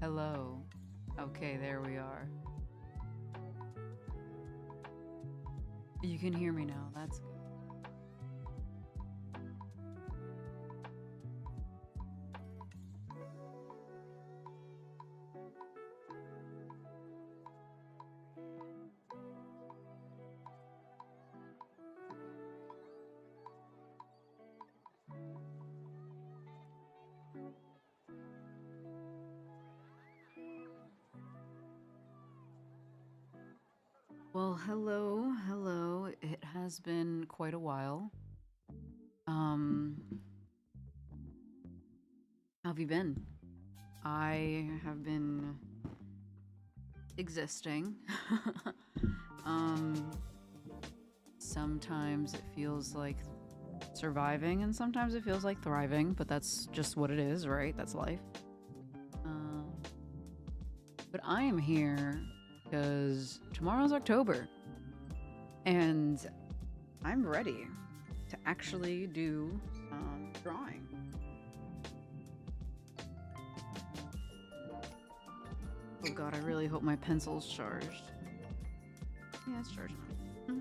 Hello. Okay, there we are. You can hear me now. That's good. Well, hello. It has been quite a while. Um, how have you been? I have been existing. um, Sometimes it feels like surviving, and sometimes it feels like thriving, but that's just what it is, right? That's life. Um, but I am here because tomorrow's October, and I'm ready to actually do some drawing. Oh god, I really hope my pencil's charged. Yeah, it's charged now.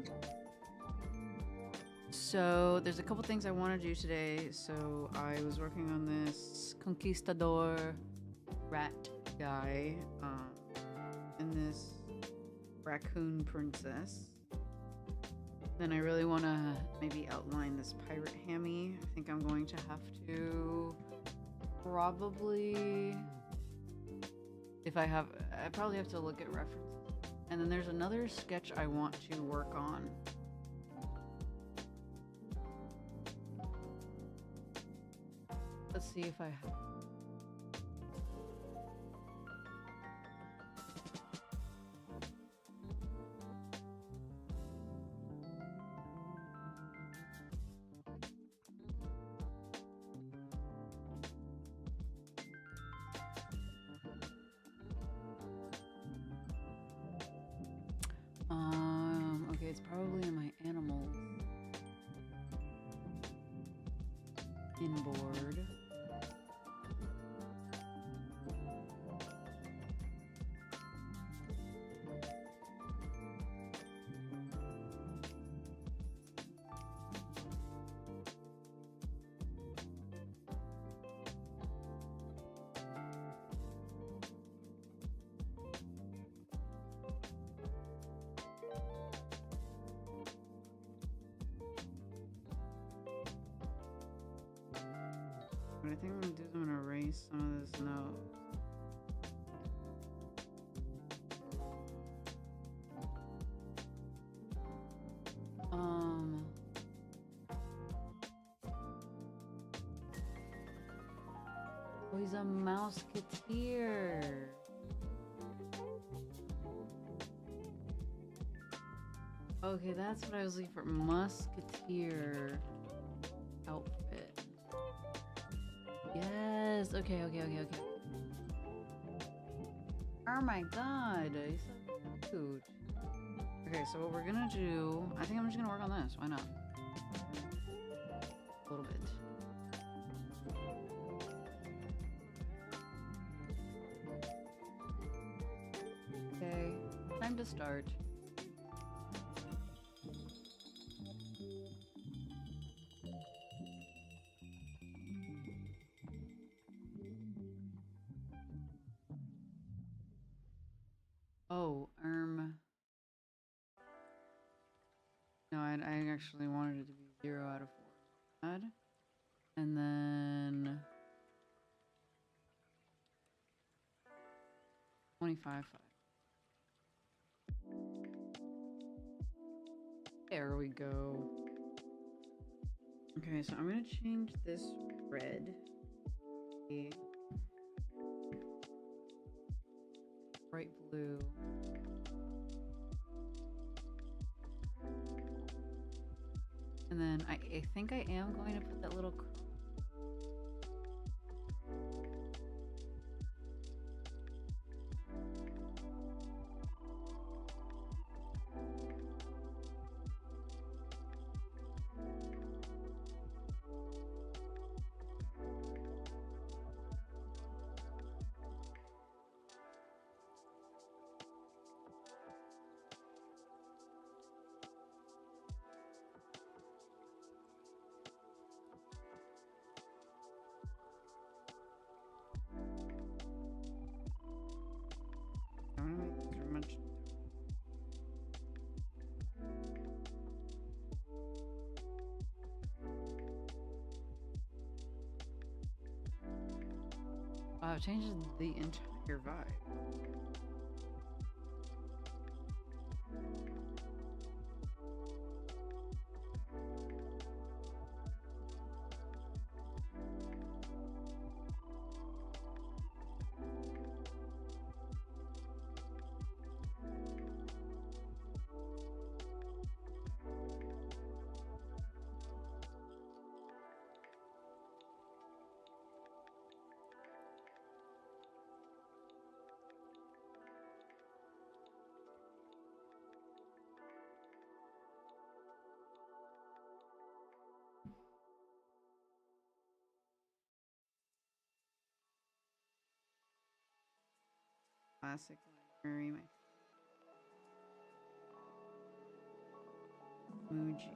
So, there's a couple things I want to do today. So, I was working on this conquistador rat guy and this raccoon princess. Then I really want to maybe outline this pirate hammy. I think I'm going to have to probably, I probably have to look at references. And then there's another sketch I want to work on. Let's see if I have. Okay, it's probably in my animals inboard. What I think I'm gonna do is I'm gonna erase some of this note. Oh, he's a mouseketeer. Okay, that's what I was looking for. Musketeer outfit. Yes. Okay. Oh my god, he's so cute. Okay, so what we're gonna do, I think I'm just gonna work on this. Why not? A little bit. Okay, time to start. Oh, no, I actually wanted it to be 0 out of 4. Bad. And then 25. 5. There we go. Okay, so I'm gonna change this red. Bright blue. And then I think I am going to put that little It changes the entire vibe. Classic library, my Muji.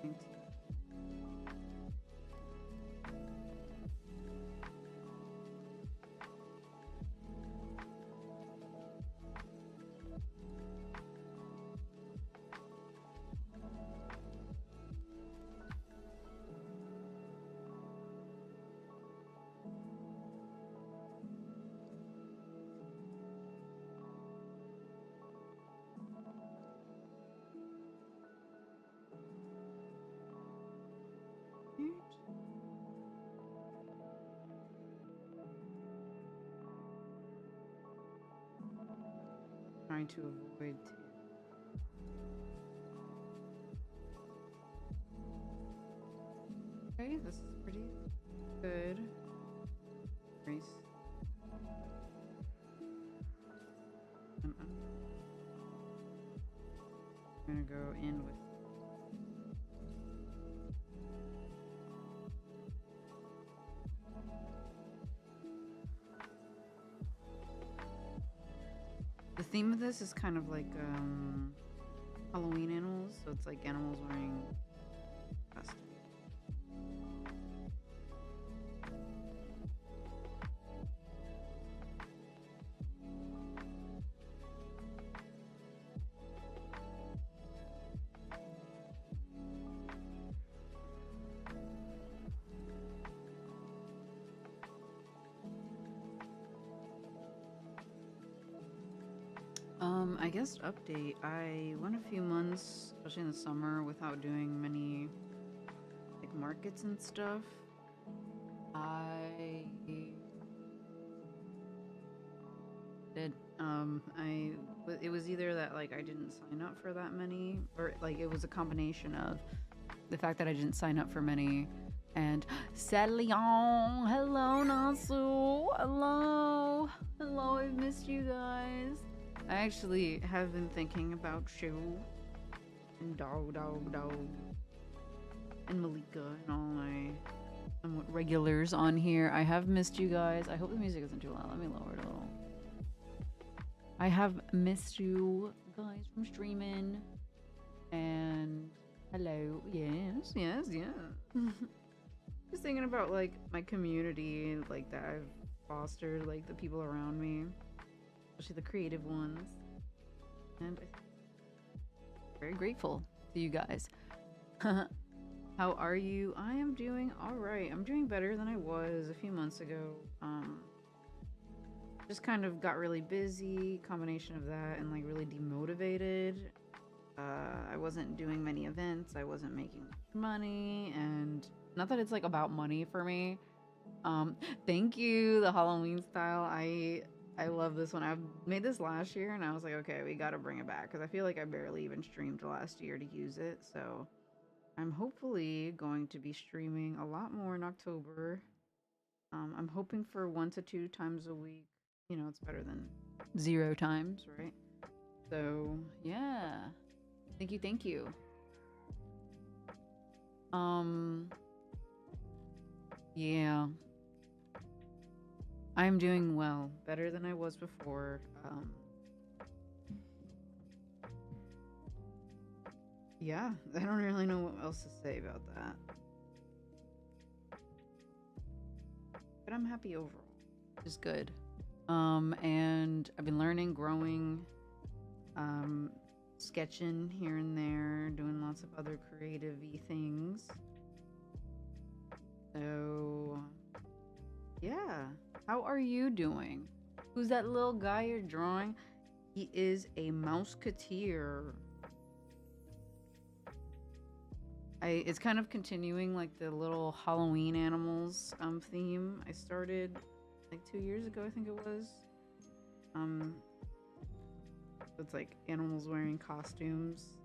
Wait. Okay. Trying to avoid. Okay, this is pretty good. Nice. I'm gonna go in with. The theme of this is kind of like Halloween animals, so it's like animals wearing costumes. I guess update. I went a few months, especially in the summer, without doing many like markets and stuff. I did. It was either that like I didn't sign up for that many, or like it was a combination of the fact that I didn't sign up for many, and Leon, hello Nasu, hello, I've missed you guys. I actually have been thinking about you and Dog, and Malika and all my somewhat regulars on here. I have missed you guys. I hope the music isn't too loud. Let me lower it a little. I have missed you guys from streaming. And hello. Yes, yes, yeah. Just thinking about like my community, like that I've fostered, like the people around me, especially the creative ones. And I'm very grateful to you guys. How are you? I am doing all right. I'm doing better than I was a few months ago. Just kind of got really busy, combination of that and like really demotivated. I wasn't doing many events. I wasn't making money, and not that it's like about money for me. Thank you, the Halloween style. I love this one. I made this last year, and I was like, okay, we got to bring it back because I feel like I barely even streamed last year to use it. So I'm hopefully going to be streaming a lot more in October. I'm hoping for 1 to 2 times a week. You know, it's better than 0 times, right? So yeah. Thank you, thank you. Um, yeah. I'm doing well, better than I was before. Yeah, I don't really know what else to say about that. But I'm happy overall, which is good. And I've been learning, growing, um, sketching here and there, doing lots of other creative-y things. So, yeah. How are you doing? Who's that little guy you're drawing? He is a mouseketeer. It's kind of continuing like the little Halloween animals theme I started like 2 years ago, I think it was. Um it's like animals wearing costumes.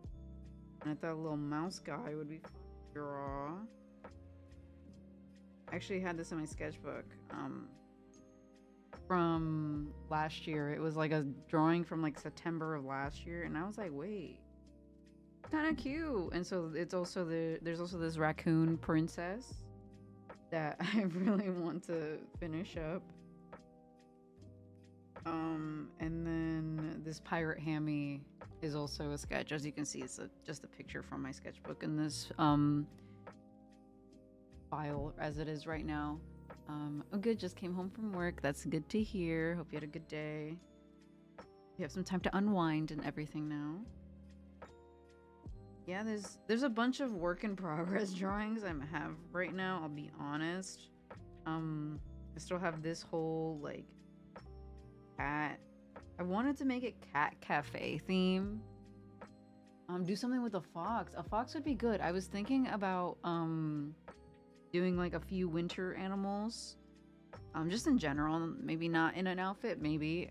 And I thought a little mouse guy would be fun to draw. I actually had this in my sketchbook from last year. It was like a drawing from like September of last year, and I was like, wait, kind of cute. And so it's also there's also this raccoon princess that I really want to finish up. And then this pirate hammy is also a sketch. As you can see, it's just a picture from my sketchbook in this file as it is right now. I'm good. Just came home from work. That's good to hear. Hope you had a good day. You have some time to unwind and everything now. Yeah, there's a bunch of work in progress drawings I have right now. I'll be honest. I still have this whole like cat. I wanted to make it cat cafe theme. Do something with a fox. A fox would be good. I was thinking about doing like a few winter animals. Just in general, maybe not in an outfit, maybe.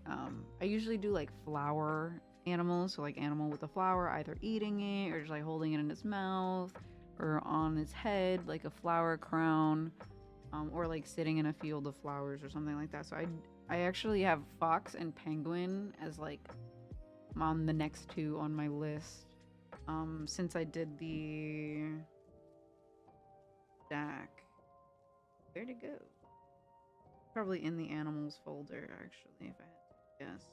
I usually do like flower animals, so like animal with a flower, either eating it or just like holding it in its mouth or on its head, like a flower crown, or like sitting in a field of flowers or something like that. So I actually have fox and penguin as like on the next two on my list. Since I did the stack. Where'd it go? Probably in the animals folder, actually, if I had to guess.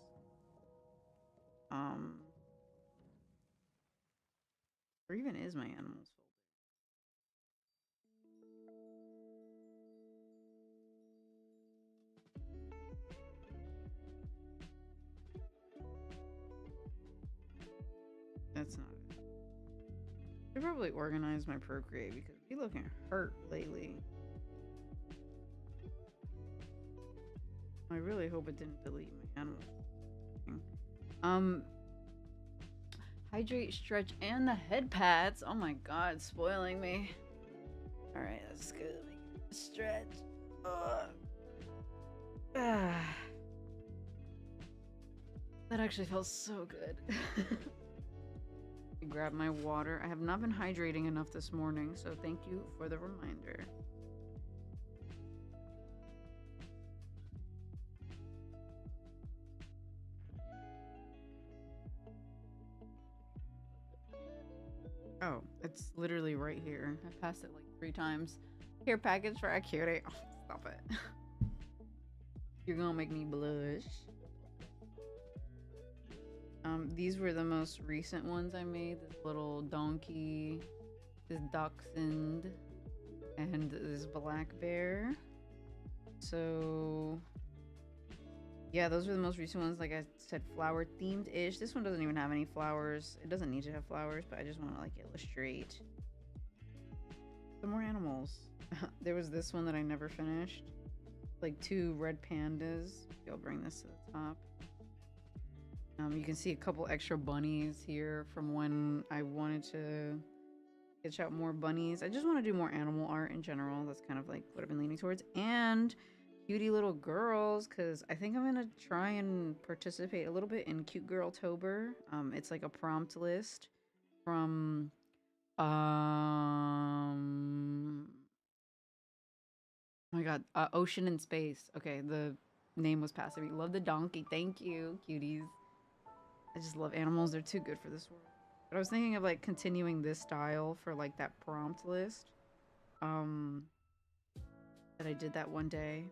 Where even is my animals folder? That's not it. I should probably organize my Procreate because we looking hurt lately. I really hope it didn't delete my animals. Hydrate, stretch, and the head pads. Oh my god, spoiling me. Alright, that's good. Stretch. That actually felt so good. Grab my water. I have not been hydrating enough this morning, so thank you for the reminder. Oh, it's literally right here. I passed it like 3 times. Care package for Akira. Oh, stop it. You're gonna make me blush. These were the most recent ones I made. This little donkey, this dachshund, and this black bear. So yeah, those were the most recent ones. Like I said, flower themed ish. This one doesn't even have any flowers. It doesn't need to have flowers, but I just want to like illustrate some more animals. There was this one that I never finished. Like two red pandas. I'll bring this to the top. You can see a couple extra bunnies here from when I wanted to sketch out more bunnies. I just want to do more animal art in general. That's kind of like what I've been leaning towards. And cutie little girls, because I think I'm going to try and participate a little bit in Cute Girl Tober. It's like a prompt list from oh my god, Ocean and Space. Okay, the name was passing me. Love the donkey. Thank you, cuties. I just love animals. They're too good for this world. But I was thinking of like continuing this style for like that prompt list. That I did that one day.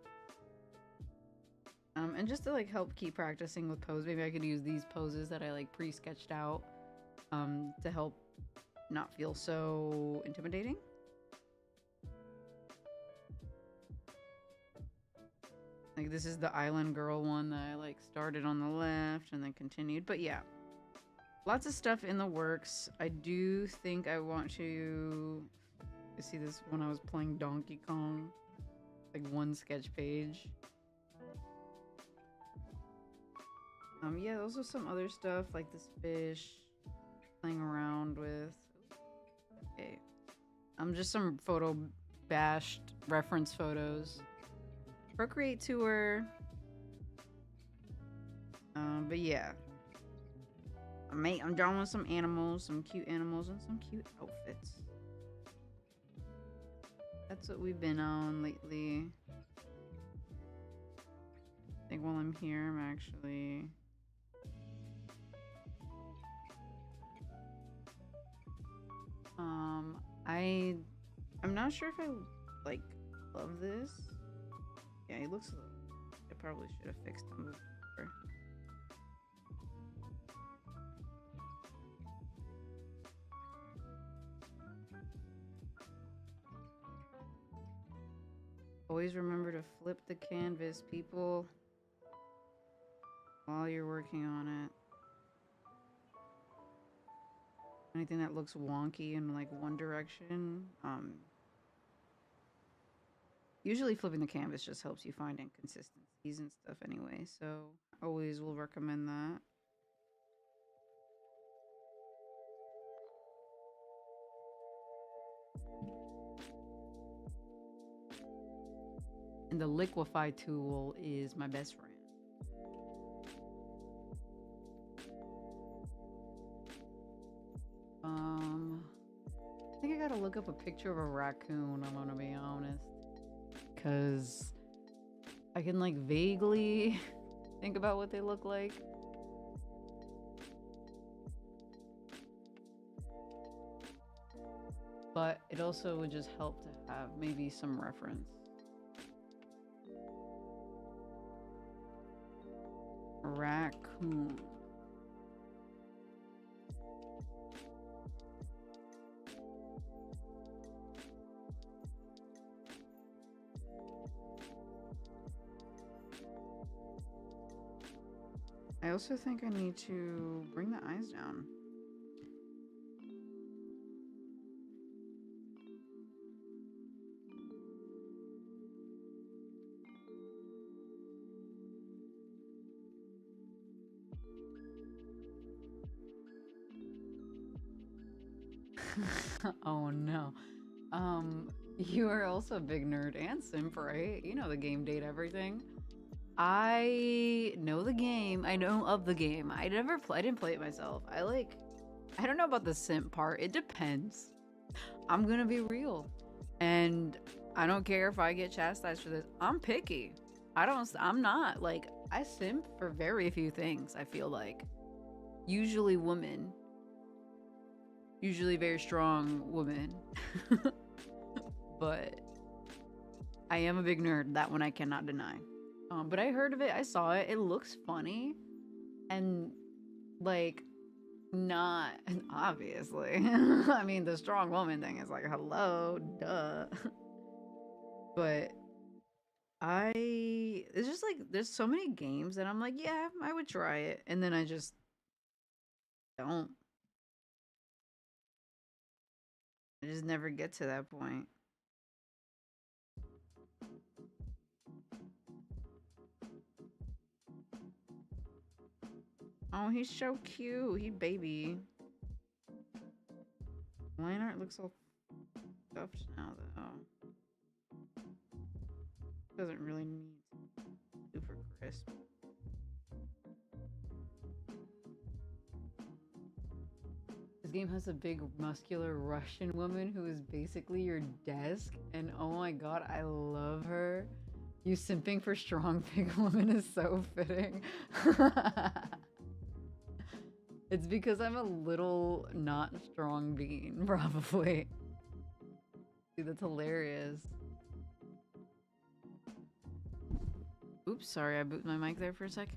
And just to like help keep practicing with pose, maybe I could use these poses that I like pre-sketched out to help not feel so intimidating. Like this is the island girl one that I like started on the left and then continued. But yeah, lots of stuff in the works. I do think I want to see this when I was playing Donkey Kong, like one sketch page. Yeah, those are some other stuff like this fish playing around with. Okay, just some photo bashed reference photos. Procreate tour. But yeah, I'm drawing some animals, some cute animals, and some cute outfits. That's what we've been on lately. I think while I'm here, I'm actually I'm not sure if I like love this. Yeah, he looks. I probably should have fixed him before. Always remember to flip the canvas, people, while you're working on it. Anything that looks wonky in like one direction, usually flipping the canvas just helps you find inconsistencies and stuff anyway, so always will recommend that. And the liquefy tool is my best friend. I think I gotta look up a picture of a raccoon, I'm gonna be honest. Because I can like vaguely think about what they look like. But it also would just help to have maybe some reference. Raccoon. I also think I need to bring the eyes down. Oh no. You are also a big nerd and simp, right? You know the game date everything. I know the game. I know of the game. I didn't play it myself. I don't know about the simp part. It depends. I'm gonna be real. And I don't care if I get chastised for this. I'm picky. I'm not. Like, I simp for very few things, I feel like. Usually women. Usually very strong women. But I am a big nerd. That one I cannot deny. But I heard of it. I saw it. It looks funny. And Like, not obviously. I mean, the strong woman thing is like, hello, duh. But it's just like there's so many games that I'm like, yeah, I would try it, and then I just don't. I just never get to that point. Oh, he's so cute. He baby. Line art looks all stuffed now, though. Doesn't really need super crisp. This game has a big muscular Russian woman who is basically your desk, and oh my god, I love her. You simping for strong big woman is so fitting. It's because I'm a little not strong bean, probably. Dude, that's hilarious. Oops, sorry, I booted my mic there for a sec.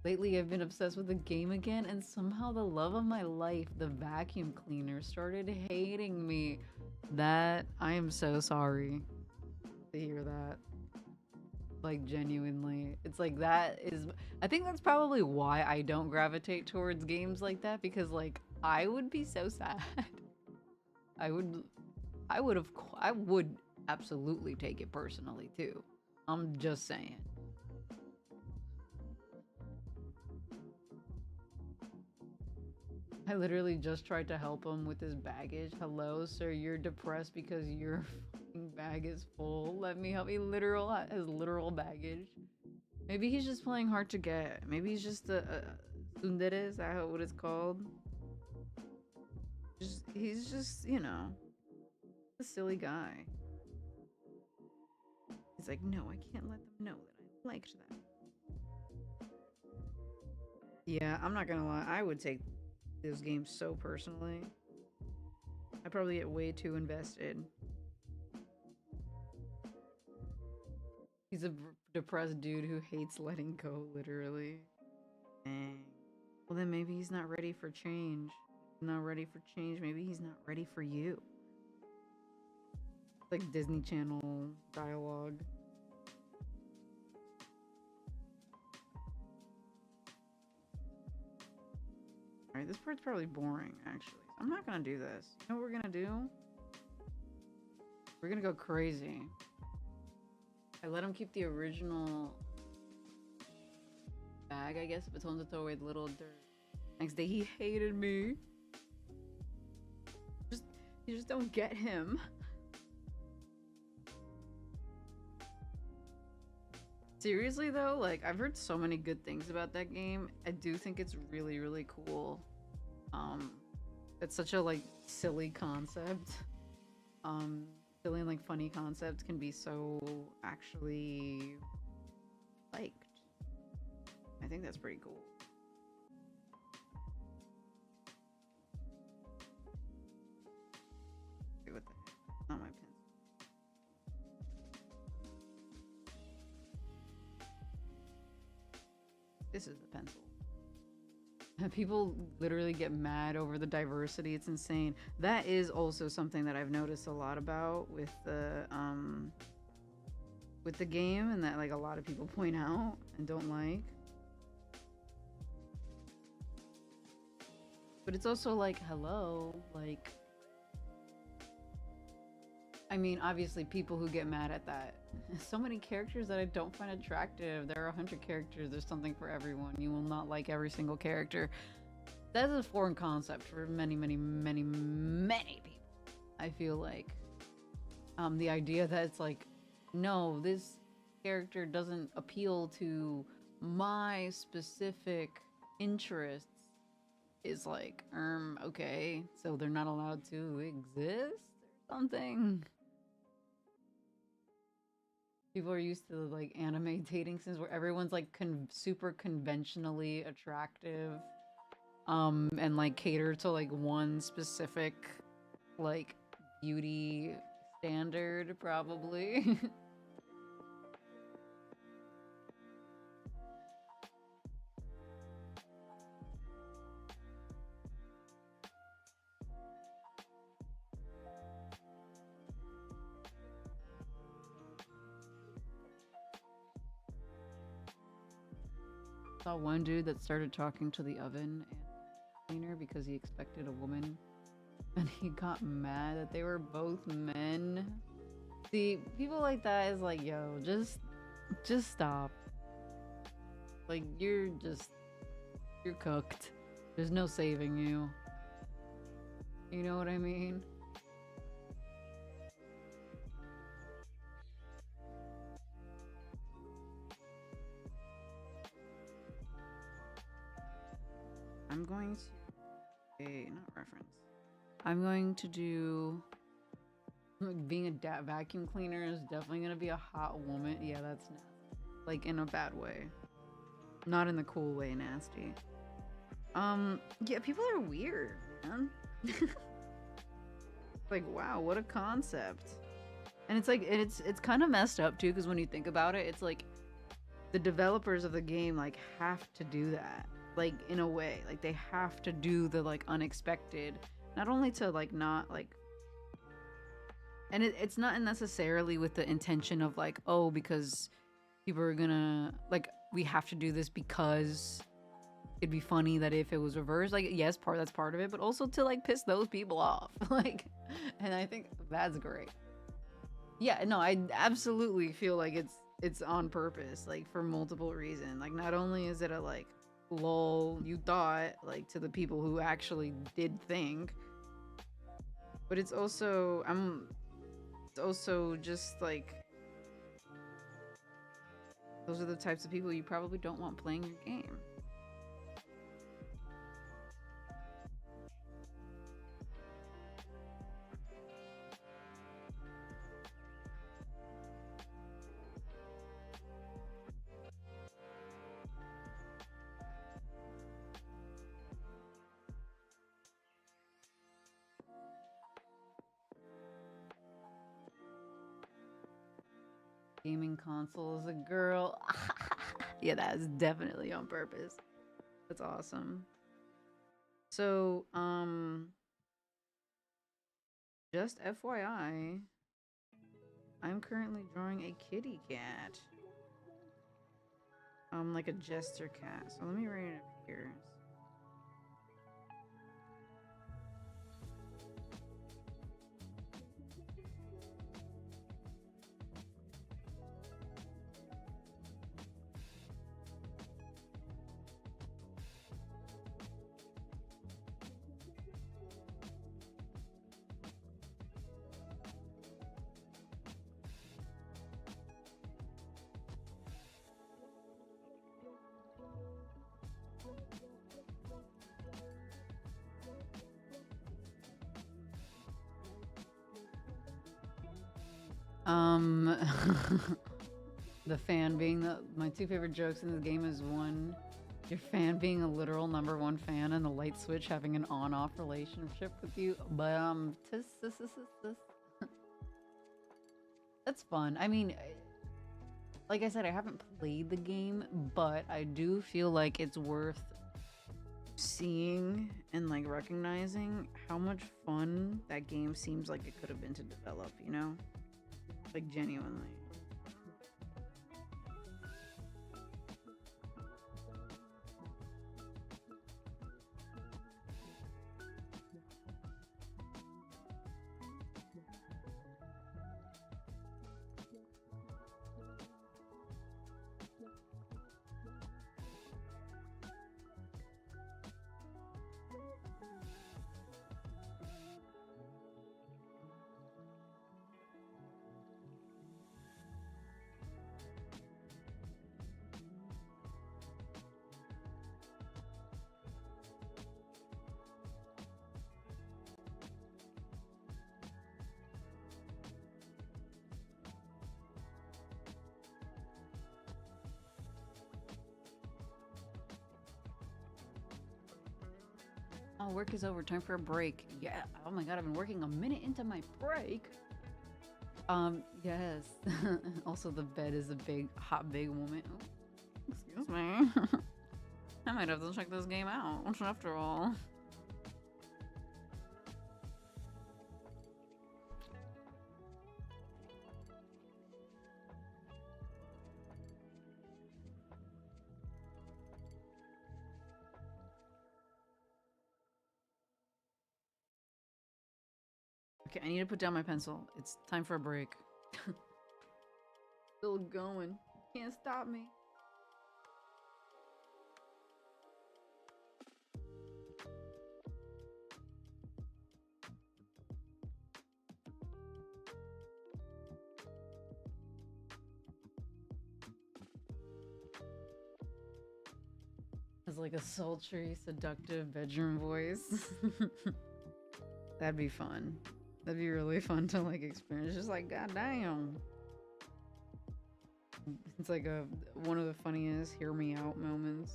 Lately I've been obsessed with the game again, and somehow the love of my life, the vacuum cleaner, started hating me. That, I am so sorry to hear that. Like, genuinely. It's like, that is... I think that's probably why I don't gravitate towards games like that, because, like, I would be so sad. I would... I would absolutely take it personally, too. I'm just saying. I literally just tried to help him with his baggage. Hello, sir, you're depressed because your fucking bag is full. Let me help you. His literal baggage. Maybe he's just playing hard to get. Maybe he's just a tsundere. Is that what it's called? He's just, you know, a silly guy. He's like, no, I can't let them know that I liked that. Yeah, I'm not gonna lie. I would take this game so personally. I probably get way too invested. He's a depressed dude who hates letting go, literally. Dang. Well, then maybe he's not ready for change. He's not ready for change. Maybe he's not ready for you. It's like Disney Channel dialogue. Alright, this part's probably boring, actually. I'm not gonna do this. You know what we're gonna do? We're gonna go crazy. I let him keep the original bag, I guess, but told him to throw away the little dirt. Next day, he hated me. You just don't get him. Seriously though, like, I've heard so many good things about that game. I do think it's really, really cool. It's such a, like, silly concept. Silly and, like, funny concept can be so actually liked. I think that's pretty cool. Okay, what the heck? Not my pen. This is the pencil. People literally get mad over the diversity. It's insane. That is also something that I've noticed a lot about with the game, and that, like, a lot of people point out and don't like. But it's also like, hello, like, I mean, obviously people who get mad at that. So many characters that I don't find attractive. There are 100 characters. There's something for everyone. You will not like every single character. That is a foreign concept for many, many, many, many people. I feel like. The idea that it's like, no, this character doesn't appeal to my specific interests is like, okay, so they're not allowed to exist or something. People are used to, like, anime dating scenes where everyone's like super conventionally attractive, and like cater to like one specific like beauty standard, probably. Saw one dude that started talking to the oven and cleaner because he expected a woman, and he got mad that they were both men. See, people like that is like, yo, just stop. Like you're cooked. There's no saving you. You know what I mean? I'm going to not reference. I'm going to do being a vacuum cleaner is definitely gonna be a hot woman. Yeah, that's nasty. Like in a bad way, not in the cool way. Nasty. Yeah, people are weird, man. Like, wow, what a concept. And it's like it's kind of messed up too, because when you think about it, it's like the developers of the game like have to do that, like in a way, like they have to do the like unexpected, not only to like not like, and it's not necessarily with the intention of like, oh, because people are gonna like, we have to do this because it'd be funny that if it was reversed, like, yes, that's part of it, but also to like piss those people off. Like, and I think that's great. Yeah, no, I absolutely feel like it's on purpose, like for multiple reasons. Like, not only is it a like lol, you thought, like to the people who actually did think, but it's also it's also just like those are the types of people you probably don't want playing your game. Gaming console as a girl. Yeah, that is definitely on purpose. That's awesome. So, just FYI, I'm currently drawing a kitty cat. Like a jester cat. So let me write it up here. The fan being my two favorite jokes in the game is one, your fan being a literal number one fan, and the light switch having an on-off relationship with you. But that's fun. I mean, like I said, I haven't played the game, but I do feel like it's worth seeing and like recognizing how much fun that game seems like it could have been to develop, you know? Like genuinely. Oh, work is over. Time for a break. Yeah. Oh my god, I've been working a minute into my break. Yes. Also, the bed is a hot, big woman. Oh, excuse me. I might have to check this game out after all. Okay, I need to put down my pencil. It's time for a break. Still going. Can't stop me. It's like a sultry, seductive bedroom voice. That'd be fun. That'd be really fun to like experience. Just like, goddamn. It's like one of the funniest hear me out moments.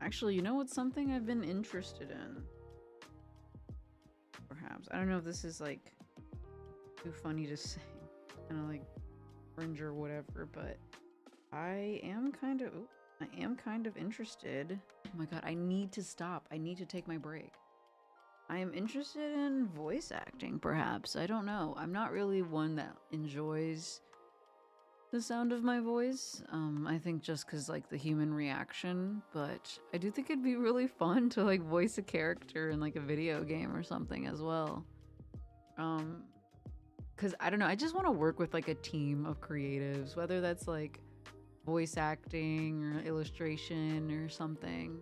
Actually, you know what's something I've been interested in? Perhaps. I don't know if this is like too funny to say. Kind of like cringe or whatever, but I am kind of interested. Oh my god, I need to stop. I need to take my break. I am interested in voice acting, perhaps. I don't know. I'm not really one that enjoys the sound of my voice. I think just because, like, the human reaction, but I do think it'd be really fun to, like, voice a character in, like, a video game or something as well. Because, I don't know, I just want to work with, like, a team of creatives, whether that's, like, voice acting or illustration or something.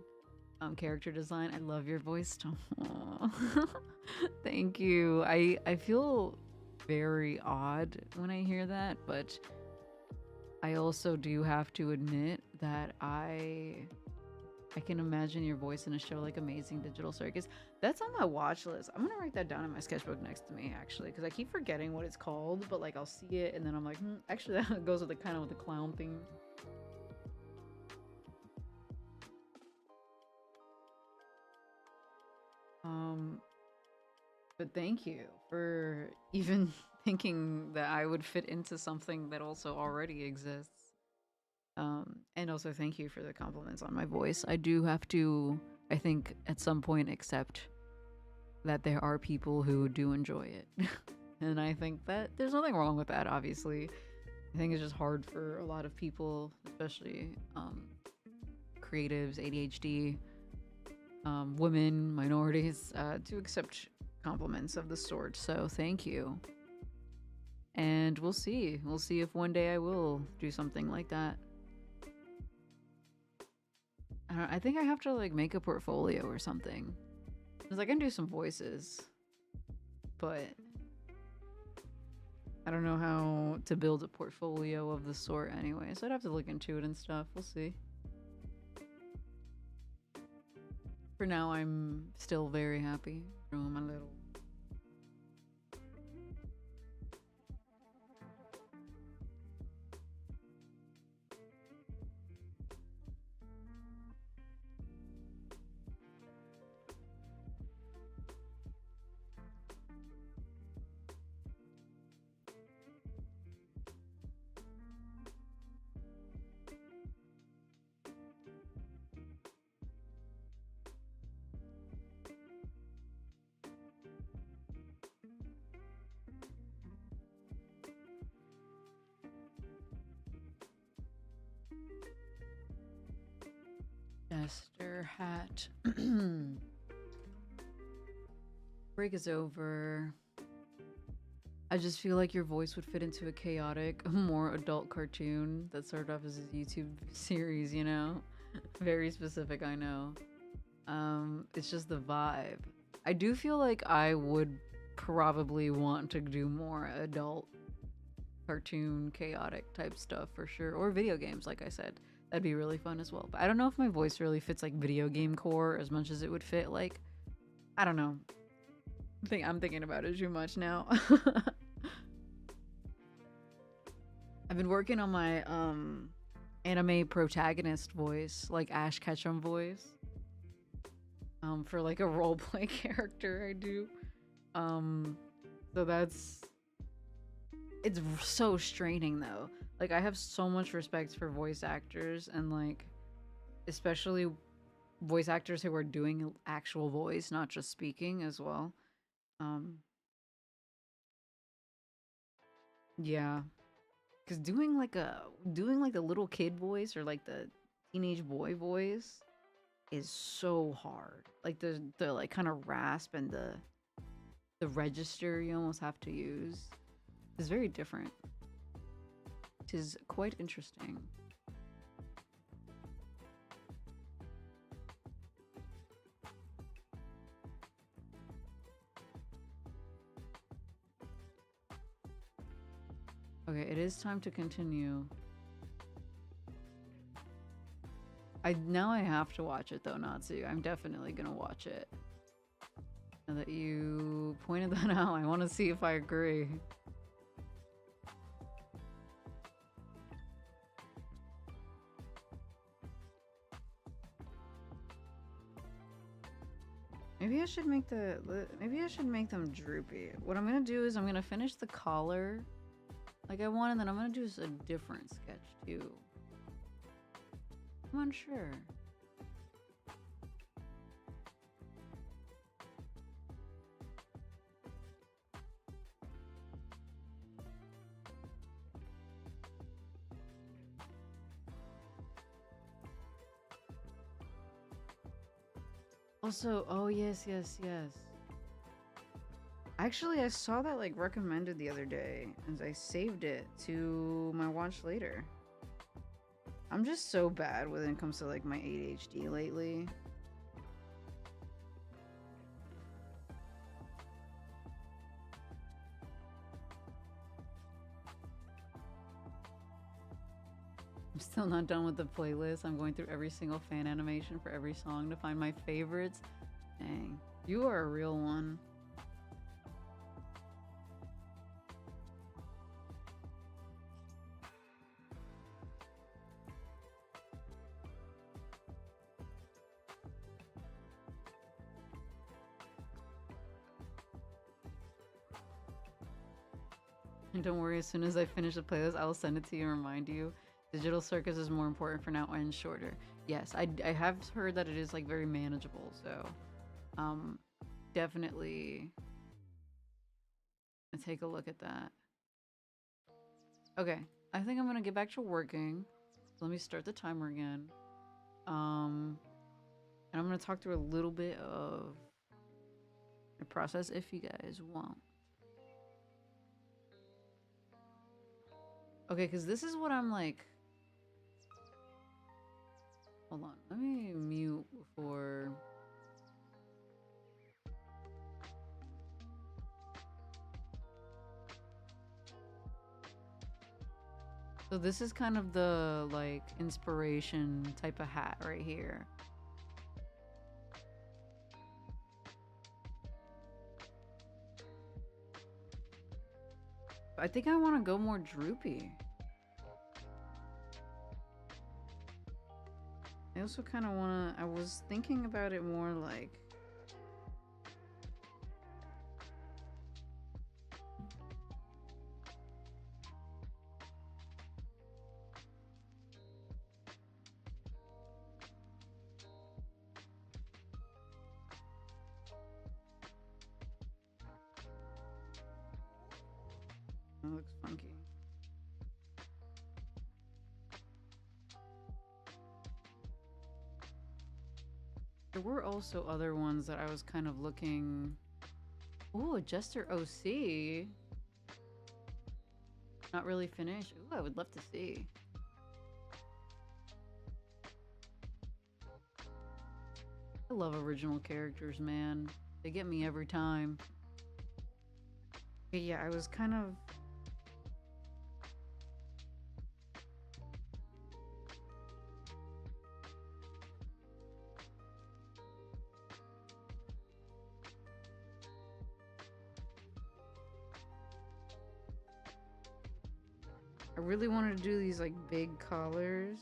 Character design. I love your voice tone. Thank you. I feel very odd when I hear that, but I also do have to admit that I can imagine your voice in a show like Amazing Digital Circus. That's on my watch list. I'm gonna write that down in my sketchbook next to me, actually, because I keep forgetting what it's called, but like I'll see it and then I'm like, actually that goes with the kind of with the clown theme. But thank you for even thinking that I would fit into something that also already exists. And also thank you for the compliments on my voice. I do have to, I think, at some point accept that there are people who do enjoy it. And I think that there's nothing wrong with that, obviously. I think it's just hard for a lot of people, especially creatives, ADHD, women, minorities, to accept compliments of the sort. So thank you. And we'll see. We'll see if one day I will do something like that. I think I have to like make a portfolio or something. Because I can do some voices. But I don't know how to build a portfolio of the sort anyway. So I'd have to look into it and stuff. We'll see. For now, I'm still very happy. My little Esther hat. Break is over. I just feel like your voice would fit into a chaotic, more adult cartoon that started off as a YouTube series, you know? Very specific, I know. It's just the vibe. I do feel like I would probably want to do more adult cartoon, chaotic type stuff for sure. Or video games, like I said. That'd be really fun as well. But I don't know if my voice really fits like video game core as much as it would fit like, I don't know. I'm thinking about it too much now. I've been working on my anime protagonist voice, like Ash Ketchum voice. For like a roleplay character I do. So it's so straining though. Like I have so much respect for voice actors and like especially voice actors who are doing actual voice, not just speaking as well. Yeah. Cuz doing like the little kid voice or like the teenage boy voice is so hard. Like the like kind of rasp and the the register you almost have to use is very different. It is quite interesting. Okay, it is time to continue. Now I have to watch it though, Natsu. I'm definitely gonna watch it. Now that you pointed that out, I want to see if I agree. Maybe I should make them droopy. What I'm gonna do is I'm gonna finish the collar like I want, and then I'm gonna do a different sketch too. I'm unsure. Also, oh yes. Actually, I saw that like recommended the other day, and I saved it to my watch later. I'm just so bad when it comes to like my ADHD lately. I'm still not done with the playlist. I'm going through every single fan animation for every song to find my favorites. Dang, you are a real one. And don't worry, as soon as I finish the playlist, I'll send it to you and remind you. Digital Circus is more important for now and shorter. Yes, I have heard that it is like very manageable, so definitely take a look at that. Okay, I think I'm gonna get back to working. Let me start the timer again. And I'm gonna talk through a little bit of the process if you guys want. Okay, because this is what I'm like. Hold on, let me mute for. So this is kind of the like inspiration type of hat right here. I think I want to go more droopy. I also kind of want to, I was thinking about it more like, that looks funky. There were also other ones that I was kind of looking. Ooh, a Jester OC. Not really finished. Ooh, I would love to see. I love original characters, man. They get me every time. But yeah, I was kind of. I really wanted to do these like big collars.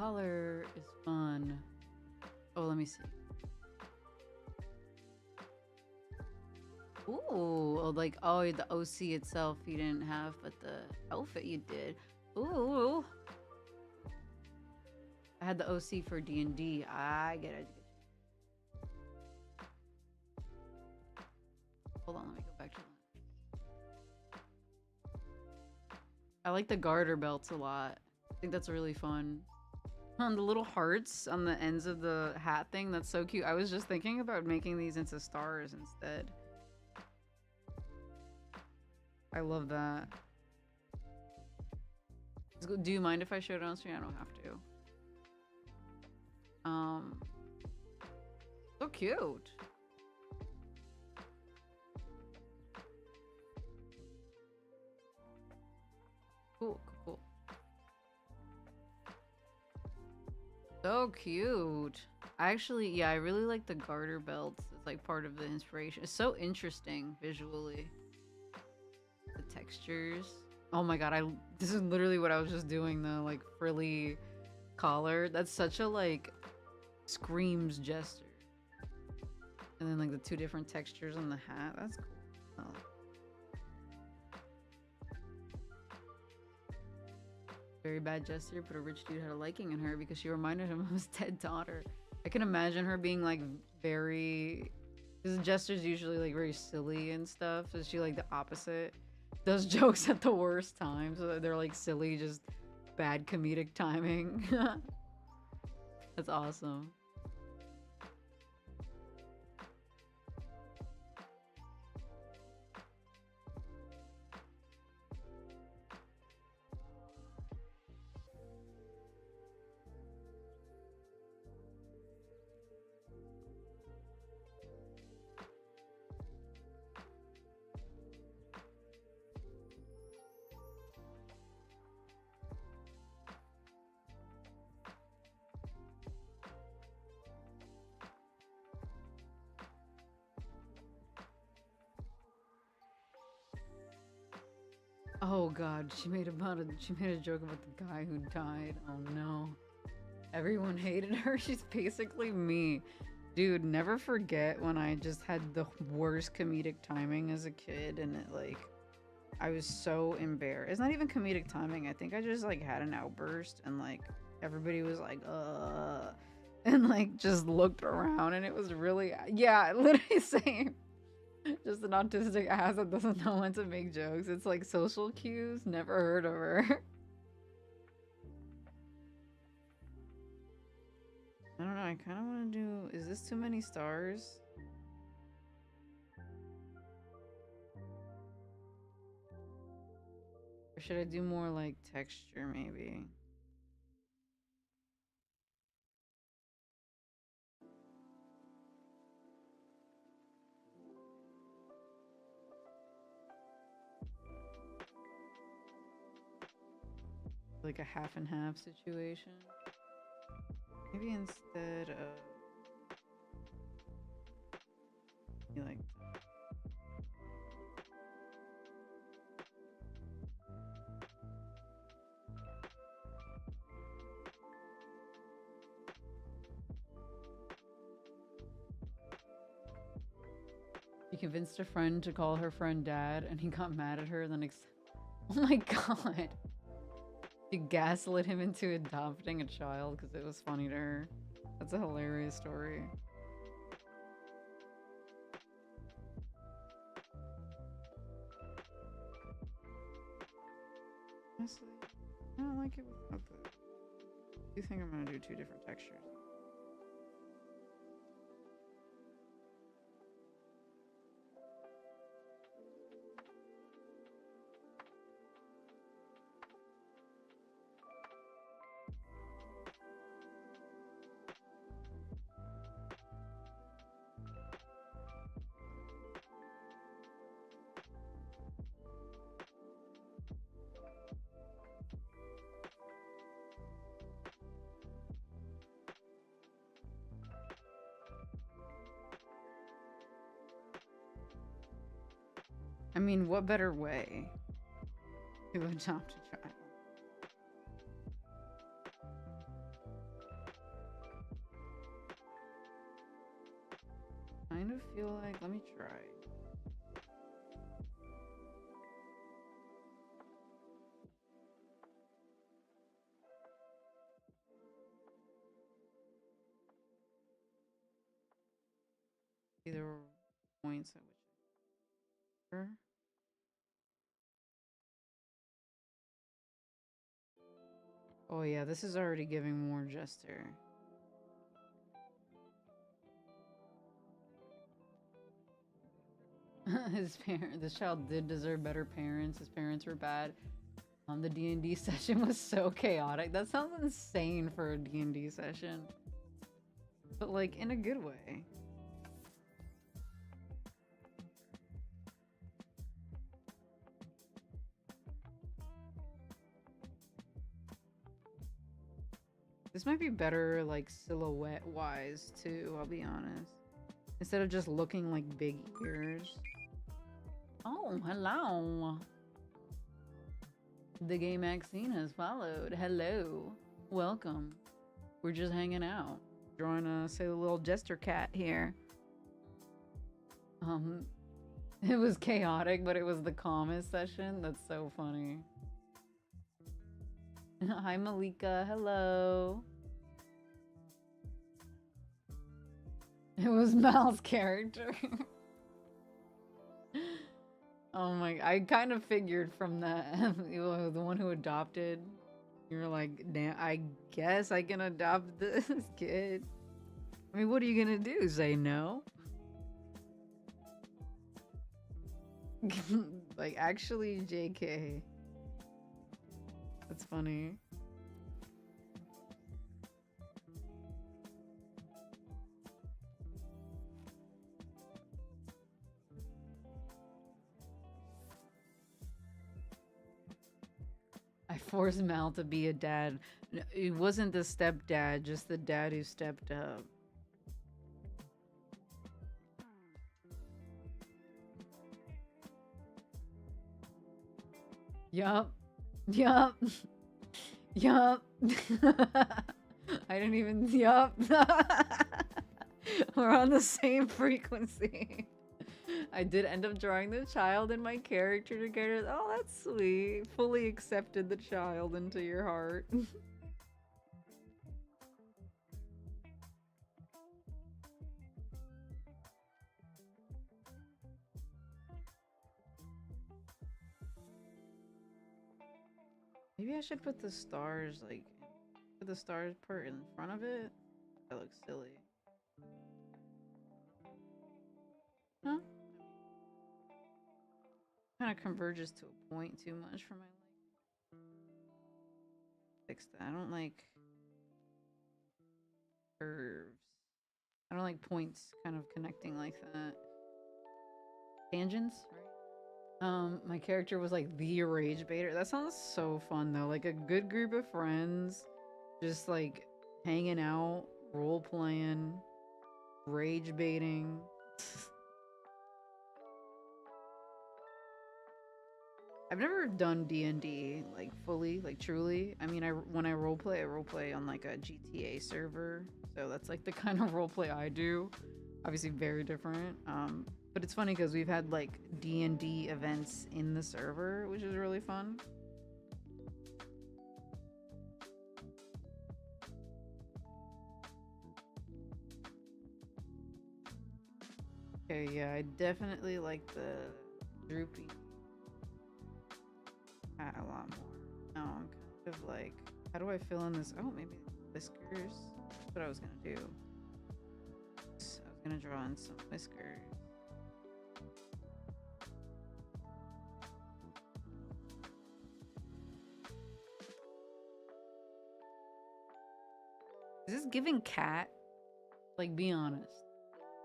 color is fun. Oh, let me see. Ooh, oh, like, oh, the OC itself you didn't have, but the outfit you did. Ooh. I had the OC for D&D. I get it. Hold on, let me go back to that. I like the garter belts a lot. I think that's really fun. On the little hearts on the ends of the hat thing, that's so cute. I was just thinking about making these into stars instead. I love that. Do you mind if I show it on screen? I don't have to. So cute. Cool. So cute. I really like the garter belts. It's like part of the inspiration. It's so interesting visually. The textures. Oh my god, this is literally what I was just doing, the like frilly collar. That's such a like screams jester. And then like the two different textures on the hat. That's cool. Oh. Very bad jester, but a rich dude had a liking in her because she reminded him of his dead daughter. I can imagine her being like very, because jester's usually like very silly and stuff. So she like the opposite. Does jokes at the worst times. So they're like silly, just bad comedic timing. That's awesome. Oh god, she made a joke about the guy who died. Oh no. Everyone hated her. She's basically me. Dude, never forget when I just had the worst comedic timing as a kid and it like I was so embarrassed. It's not even comedic timing. I think I just like had an outburst and like everybody was like and like just looked around and it was really, yeah, literally same. Just an autistic ass that doesn't know when to make jokes. It's like social cues. Never heard of her. I don't know. I kind of want to do... Is this too many stars? Or should I do more like texture maybe? Like a half and half situation. Maybe instead of like she convinced a friend to call her friend dad and he got mad at her then oh my god. She gaslit him into adopting a child because it was funny to her. That's a hilarious story. Honestly, I don't like it without the... I do think I'm gonna do two different textures. I mean, what better way to adopt a child? kind of feel like, let me try. There were points at which I. Oh yeah, this is already giving more Jester. This child did deserve better parents. His parents were bad. The D&D session was so chaotic. That sounds insane for a D&D session. But like in a good way. This might be better like silhouette wise too, I'll be honest. Instead of just looking like big ears. Oh, hello. The gay Maxine has followed. Hello. Welcome. We're just hanging out. Drawing a silly little jester cat here. It was chaotic, but it was the calmest session. That's so funny. Hi, Malika. Hello. It was Mal's character. Oh my, I kind of figured from that. The one who adopted. You're like, damn, I guess I can adopt this kid. I mean, what are you gonna do? Say no? Like, actually, JK. That's funny. I forced Mal to be a dad. It wasn't the stepdad, just the dad who stepped up. Yup. Yup. Yup. I didn't even. Yup. We're on the same frequency. I did end up drawing the child and my character together. Oh, that's sweet. Fully accepted the child into your heart. Maybe I should put the stars, like, put the stars part in front of it. That looks silly. Huh? Kind of converges to a point too much for my like. Fix that. I don't like curves. I don't like points kind of connecting like that. Tangents, right? My character was like the rage baiter. That sounds so fun though. Like a good group of friends, just like hanging out, role playing, rage baiting. I've never done D&D like fully, like truly. I mean, when I roleplay on like a GTA server, so that's like the kind of roleplay I do. Obviously, very different. But it's funny because we've had like D&D events in the server, which is really fun. Okay, yeah, I definitely like the droopy hat a lot more. Now I'm kind of like, how do I fill in this? Oh, maybe whiskers. That's what I was gonna do. So I was gonna draw in some whiskers. Is this giving cat? Like, be honest.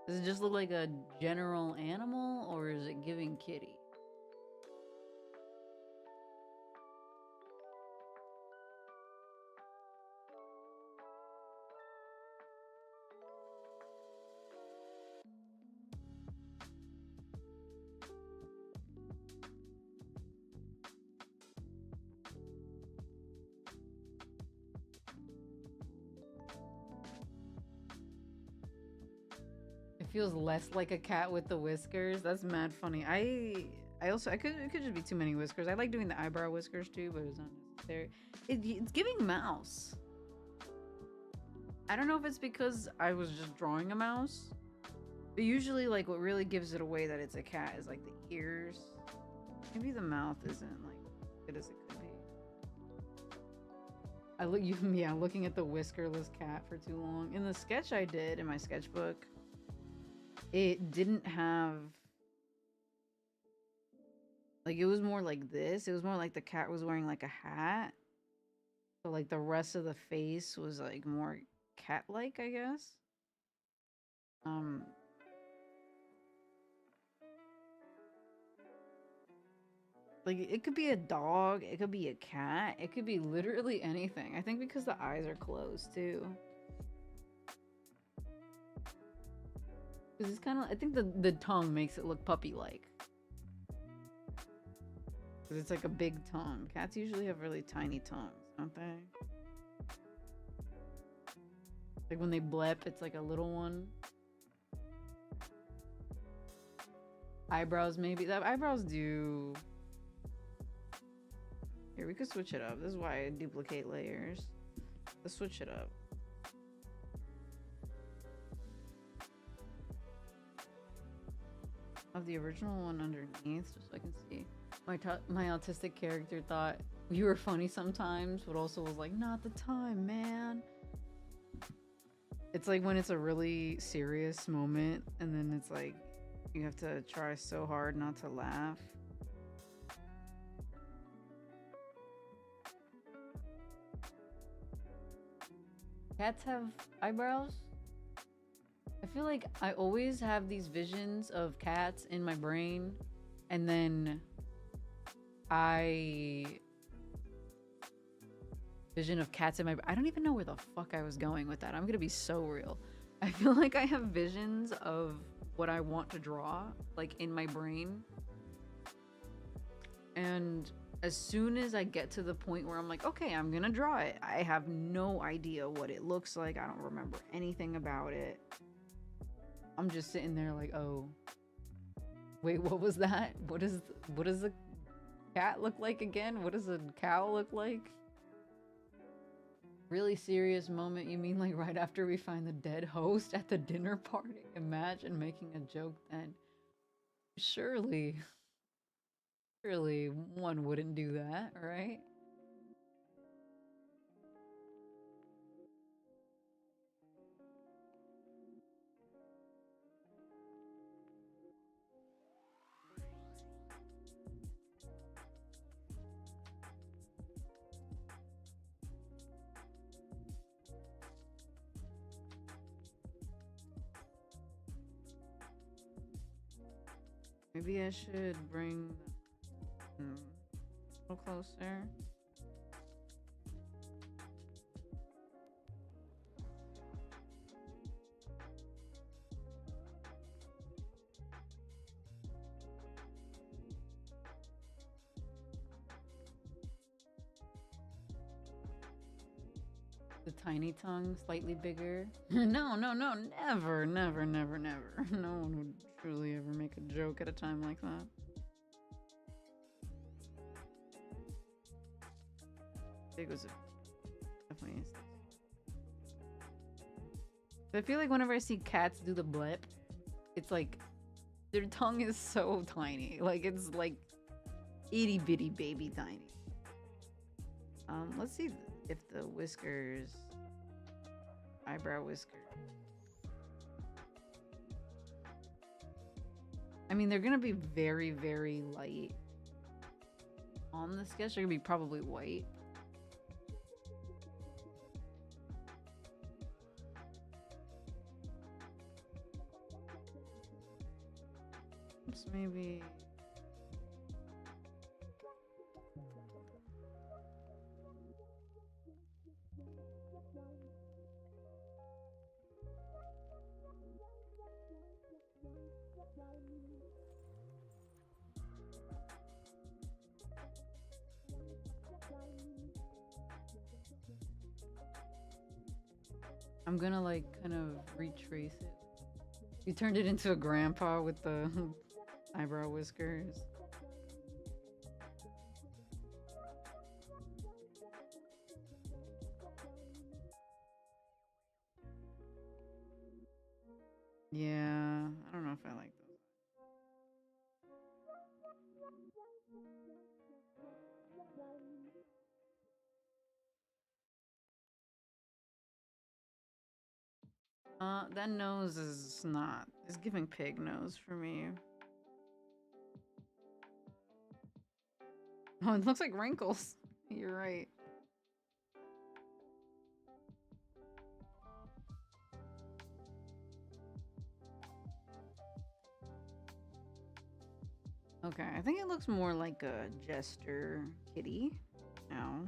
Does it just look like a general animal, or is it giving kitty? feels less like a cat with the whiskers. That's mad funny. I could it could just be too many whiskers. I like doing the eyebrow whiskers too, but it's not necessary. It's giving mouse. I don't know if it's because I was just drawing a mouse, but usually like what really gives it away that it's a cat is like the ears. Maybe the mouth isn't like as good as it could be. Looking at the whiskerless cat for too long. In the sketch I did in my sketchbook, it didn't have like, it was more like this. It was more like the cat was wearing like a hat. So like the rest of the face was like more cat-like, I guess. Um like it could be a dog, it could be a cat, it could be literally anything. I think because the eyes are closed too. Cuz it's kind of, I think the tongue makes it look puppy-like. Cuz it's like a big tongue. Cats usually have really tiny tongues, don't they? Like when they blep, it's like a little one. Eyebrows, maybe. That eyebrows do. Here, we could switch it up. This is why I duplicate layers. Let's switch it up. Of the original one underneath, just so I can see. My autistic character thought you were funny sometimes, but also was like, not the time, man. It's like when it's a really serious moment, and then it's like you have to try so hard not to laugh. Cats have eyebrows? I feel like I always have these visions of cats in my brain, and then vision of cats in my... I don't even know where the fuck I was going with that. I'm gonna be so real. I feel like I have visions of what I want to draw, like in my brain. And as soon as I get to the point where I'm like, okay, I'm gonna draw it, I have no idea what it looks like. I don't remember anything about it. I'm just sitting there like, oh, wait, what was that? What does a cat look like again? What does a cow look like? Really serious moment? You mean like right after we find the dead host at the dinner party? Imagine making a joke then. Surely one wouldn't do that, right? Maybe I should bring a little closer. The tiny tongue, slightly bigger. No, never. No one would truly ever make a joke at a time like that. Big was definitely. I feel like whenever I see cats do the blip, it's like their tongue is so tiny. Like it's like itty bitty baby tiny. Let's see if the whiskers, eyebrow whiskers. I mean, they're gonna be very, very light on the sketch. They're gonna be probably white. Oops, maybe. I'm gonna like kind of retrace it. You turned it into a grandpa with the eyebrow whiskers. Yeah, I don't know if I like those. That nose is not. It's giving pig nose for me. Oh, it looks like wrinkles. You're right. Okay, I think it looks more like a jester kitty now,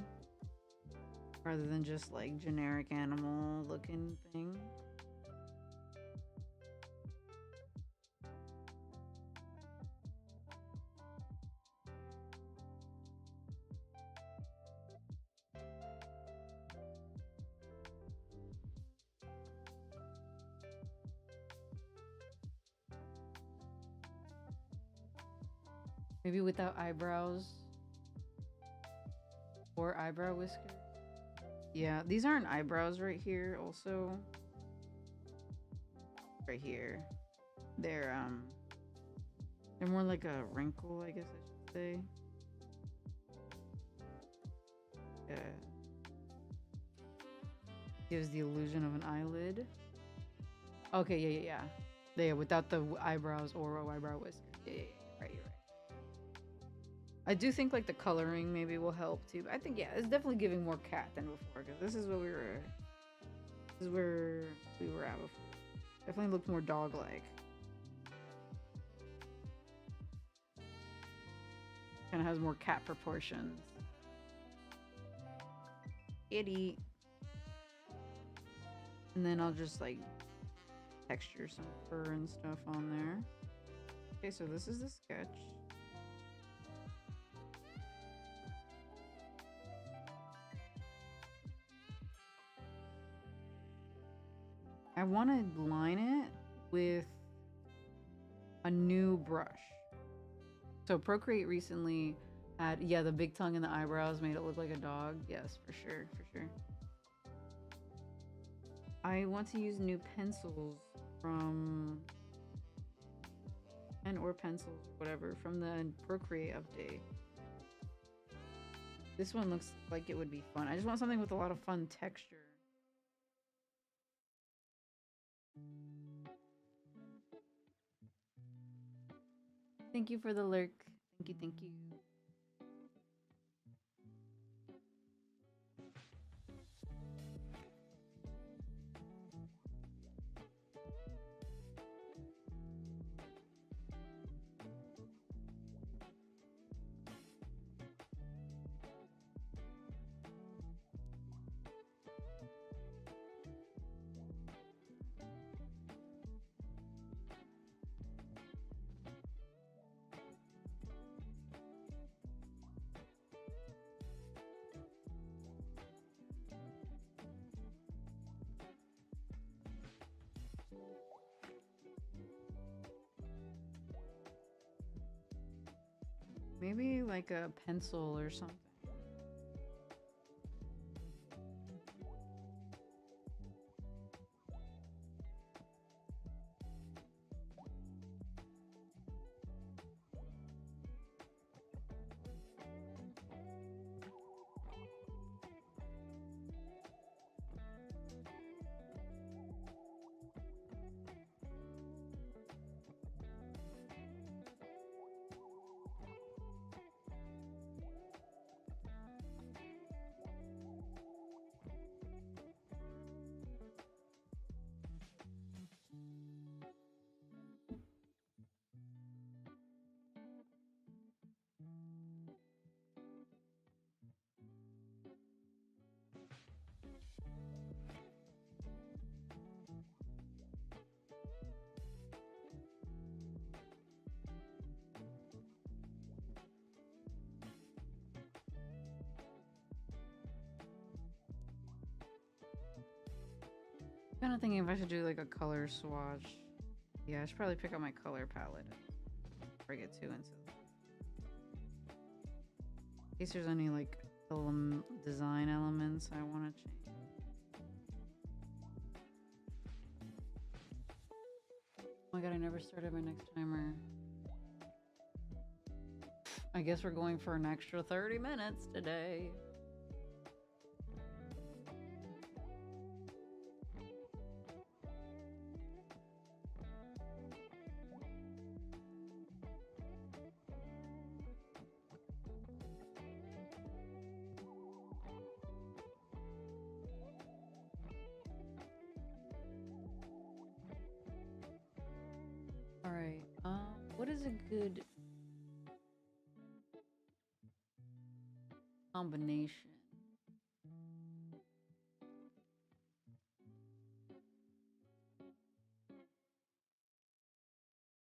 rather than just like generic animal looking thing. Maybe without eyebrows or eyebrow whiskers. Yeah, these aren't eyebrows right here. Also, right here, they're they're more like a wrinkle, I guess I should say. Yeah, gives the illusion of an eyelid. Okay, yeah, yeah, yeah. Yeah, without the eyebrows or eyebrow whiskers. Yeah, yeah, yeah, right, you're right. I do think like the coloring maybe will help too. But I think yeah, it's definitely giving more cat than before because this is what we were. This is where we were at before. Definitely looked more dog-like. Kind of has more cat proportions. Itty. And then I'll just like texture some fur and stuff on there. Okay, so this is the sketch. I want to line it with a new brush. So Procreate recently had, yeah, the big tongue and the eyebrows made it look like a dog. Yes, for sure, for sure. I want to use new pencils from, pen or pencils, whatever, from the Procreate update. This one looks like it would be fun. I just want something with a lot of fun texture. Thank you for the lurk. Thank you, thank you. Maybe like a pencil or something. Kind of thinking if I should do like a color swatch. Yeah, I should probably pick up my color palette before I get too into it. In case there's any like design elements I want to change. Oh my god, I never started my next timer. I guess we're going for an extra 30 minutes today. Alright, what is a good combination?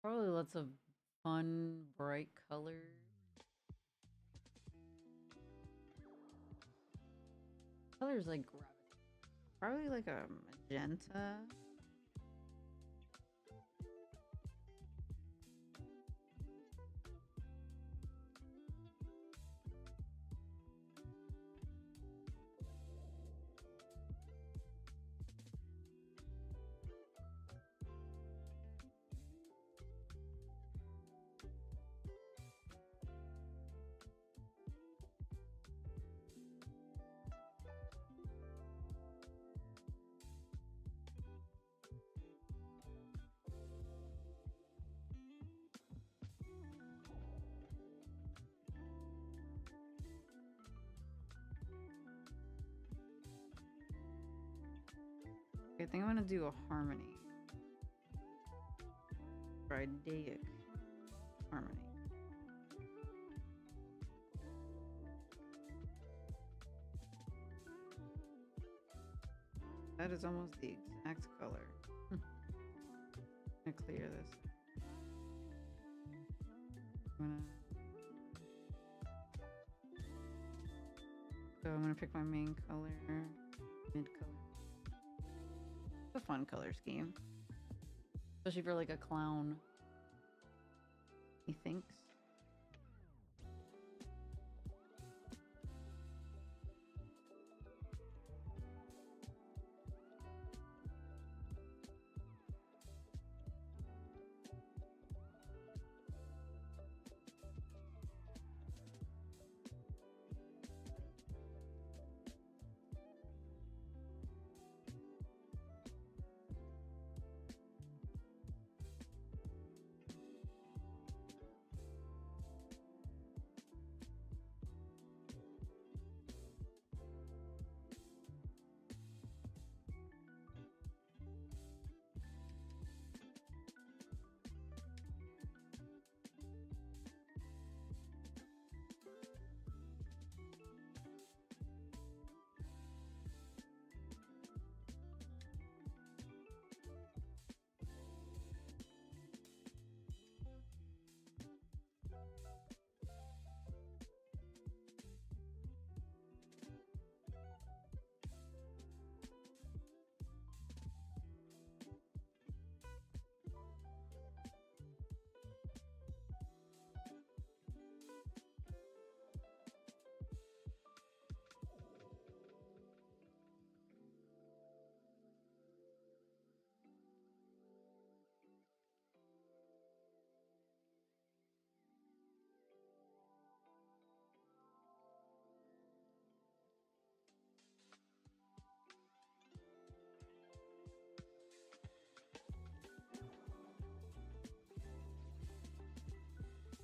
Probably lots of fun, bright colors. Colors like gravity. Probably like a magenta. I think I'm gonna do a harmony. Idaic harmony. That is almost the exact color. I'm gonna clear this. I'm gonna pick my main color, mid color. It's a fun color scheme, especially for like a clown. He thinks.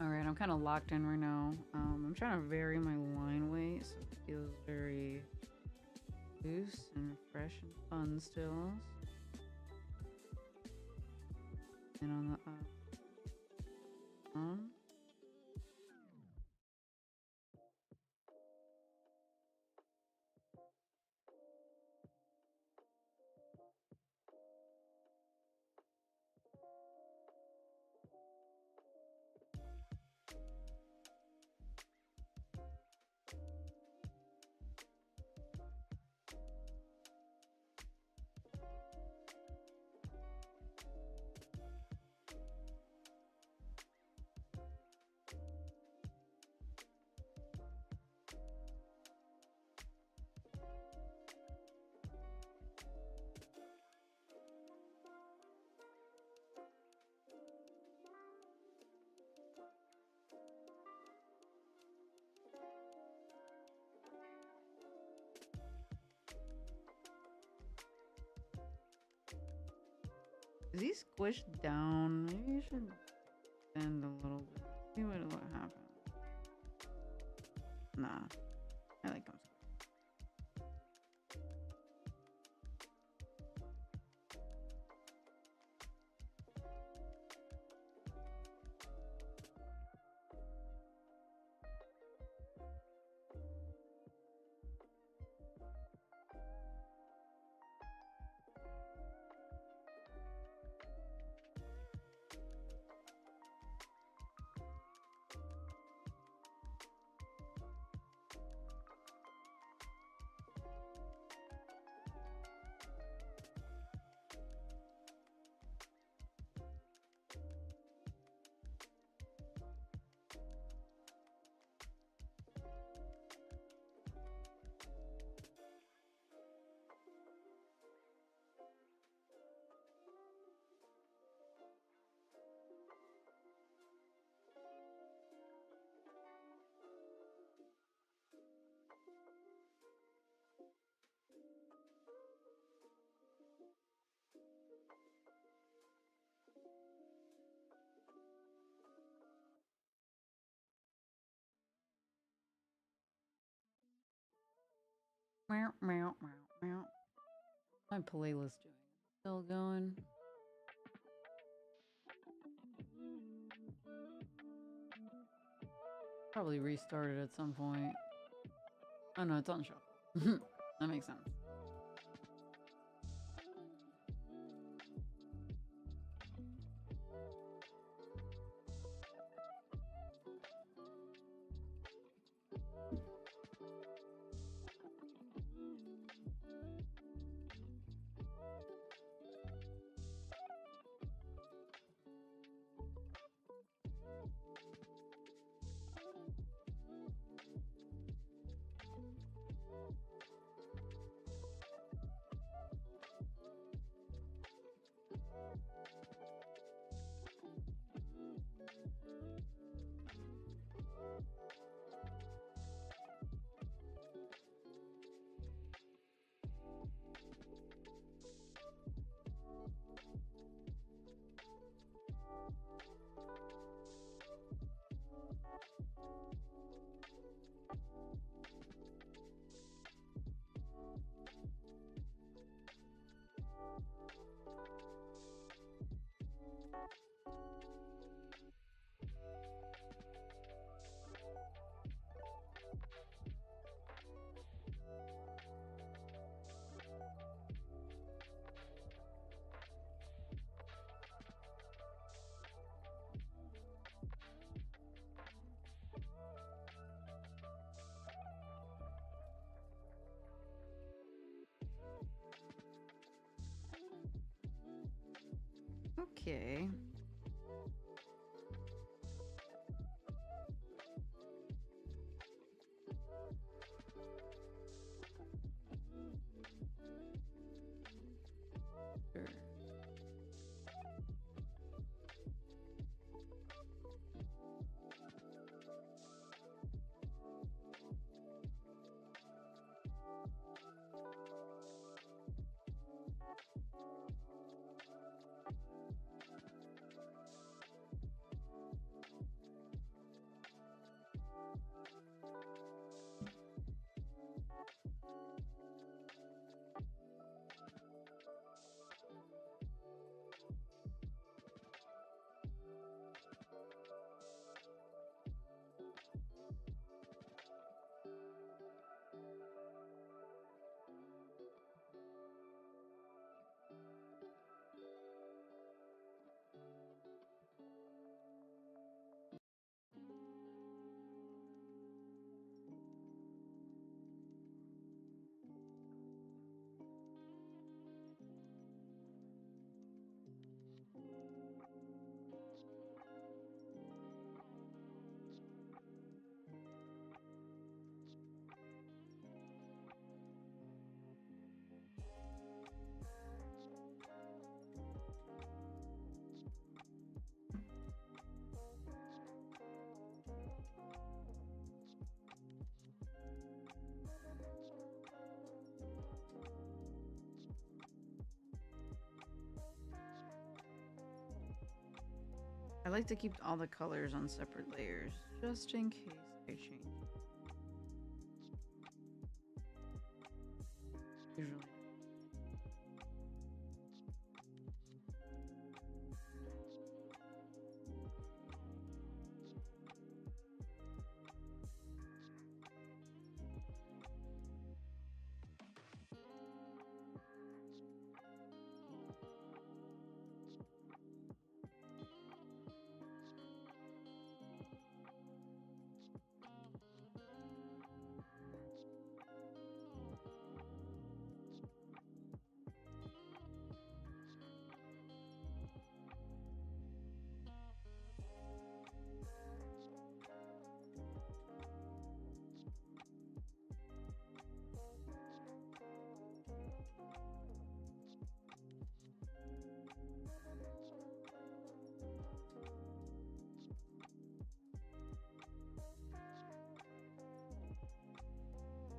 All right, I'm kind of locked in right now. I'm trying to vary my line weight so it feels very loose and fresh and fun still. And on the Is he squished down? Maybe you should bend a little bit. See what happens. Nah, I like him. Meow, meow, meow, meow. My playlist doing? Still going? Probably restarted at some point. Oh no, it's on shuffle. That makes sense. Okay. Sure. like to keep all the colors on separate layers, just in case they change. Usually.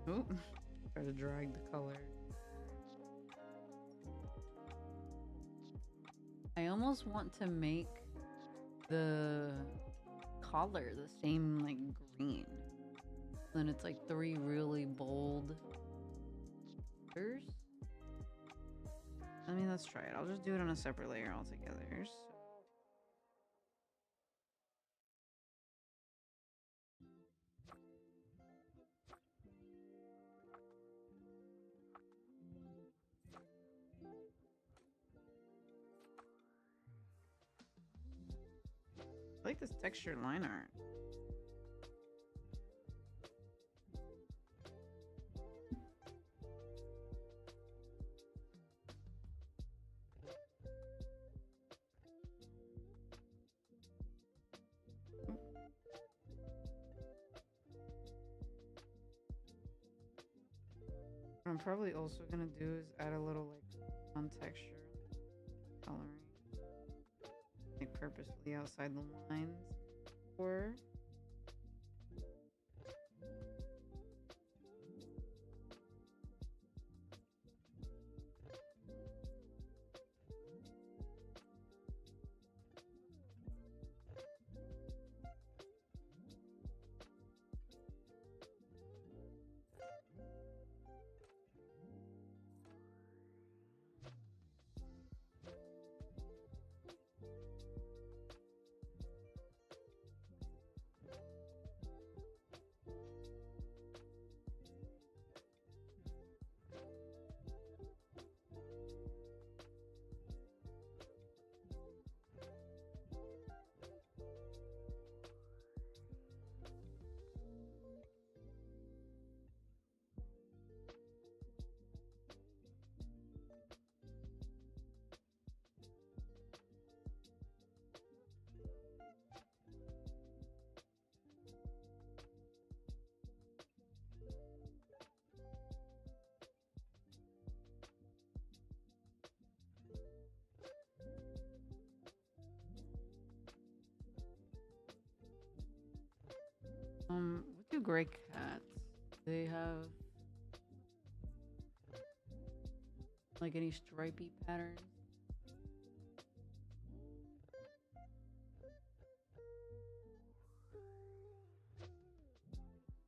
Oh, try to drag the color. I almost want to make the collar the same, like, green. Then it's like 3 really bold colors. I mean, let's try it. I'll just do it on a separate layer altogether. I like this textured line art. What I'm probably also gonna do is add a little like on texture coloring, like purposefully outside the lines, or what do gray cats? They have like any stripy patterns?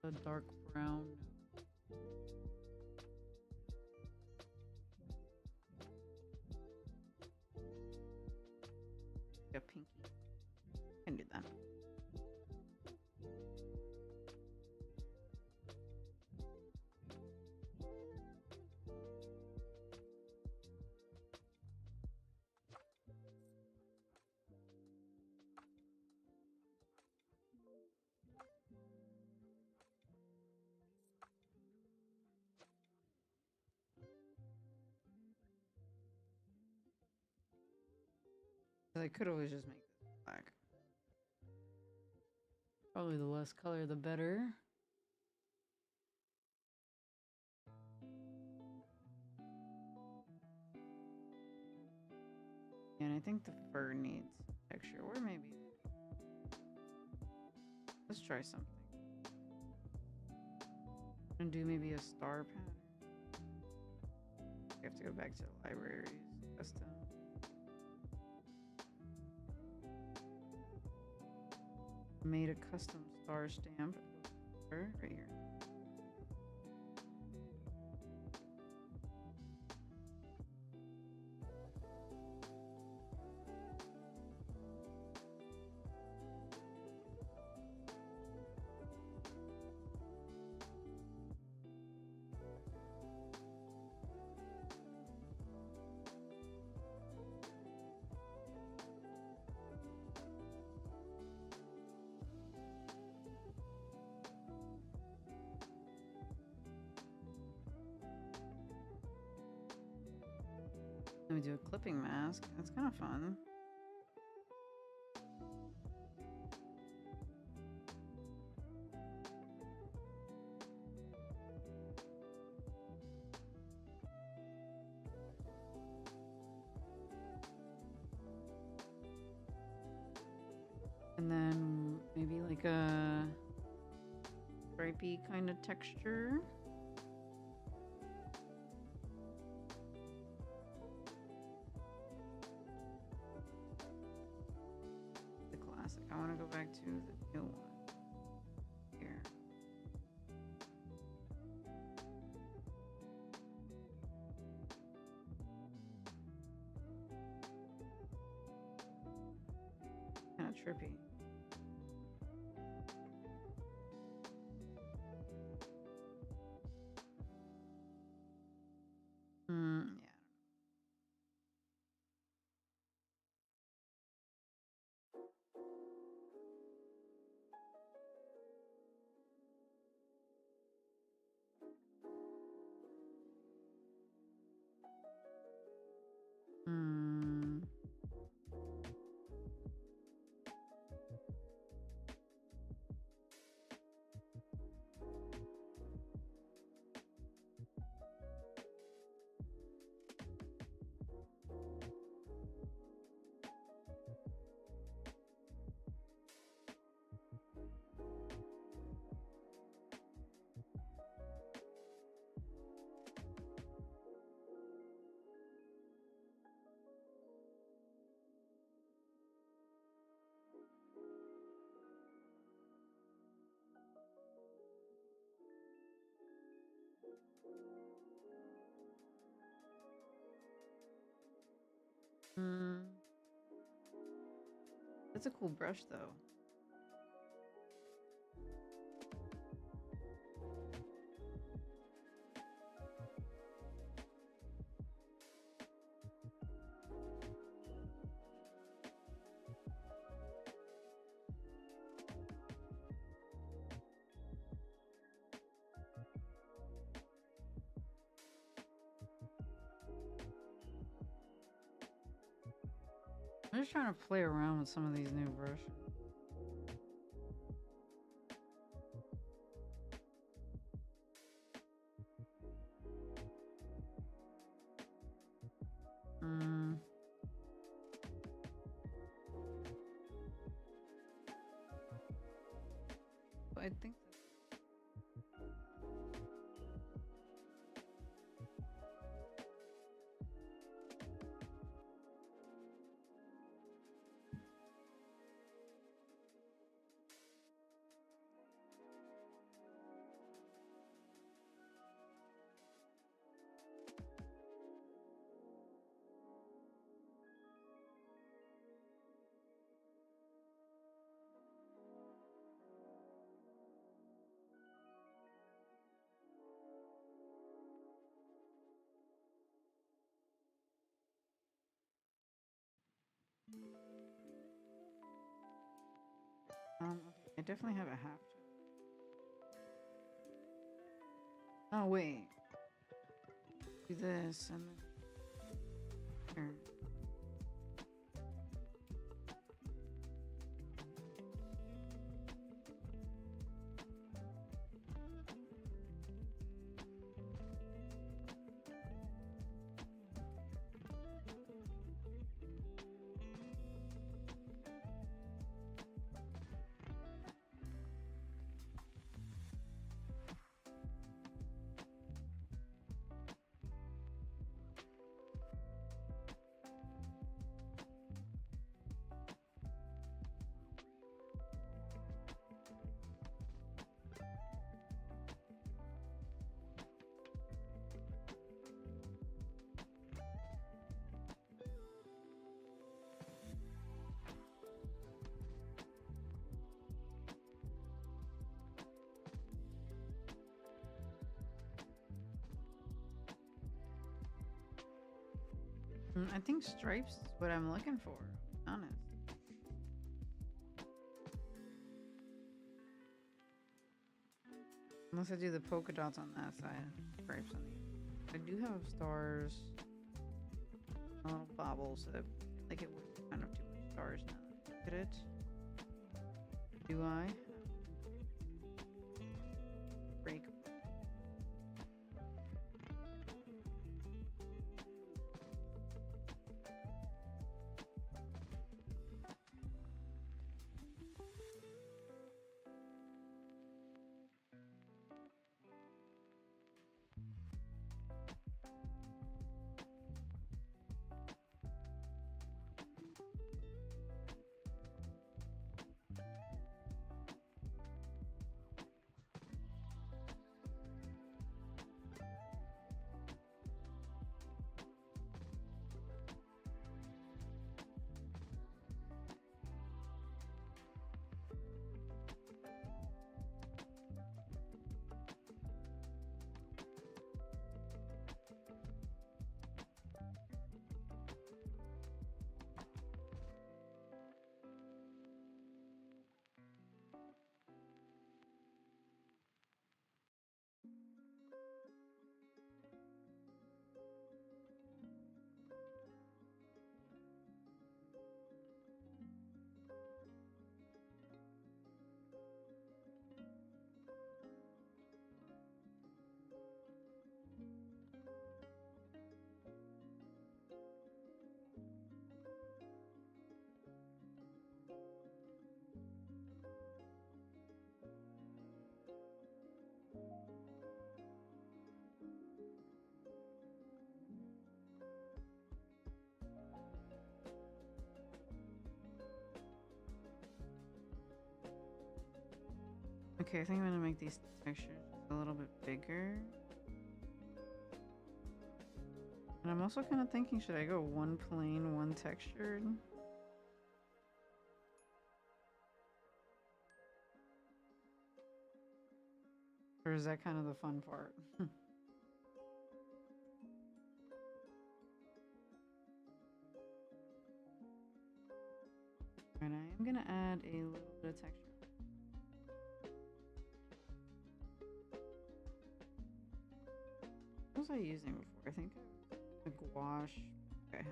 A dark brown. A pinky. Can do that. I could always just make this black. Probably the less color, the better. And I think the fur needs texture, or maybe. Let's try something. And do maybe a star pattern. We have to go back to the libraries. Custom. made a custom star stamp right here. Then we do a clipping mask. That's kind of fun. And then maybe like a stripey kind of texture. The classic. I want to go back to the new one here. Kind of trippy. Yeah. Hmm. Hmm. That's a cool brush, though. I'm just trying to play around with some of these new brushes. I think okay, I definitely have a half. Oh wait, do this and then here. I think stripes is what I'm looking for, to be honest. Unless I do the polka dots on that side, stripes on the. I do have stars, little bobbles, so like it would be kind of too much stars now. Look at it. Do I? Break. Okay, I think I'm gonna make these textures a little bit bigger. And I'm also kind of thinking, should I go one plain, one textured? Or is that kind of the fun part? And I am gonna add a little bit of texture. What was I using before? I think the gouache. I have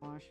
gouache.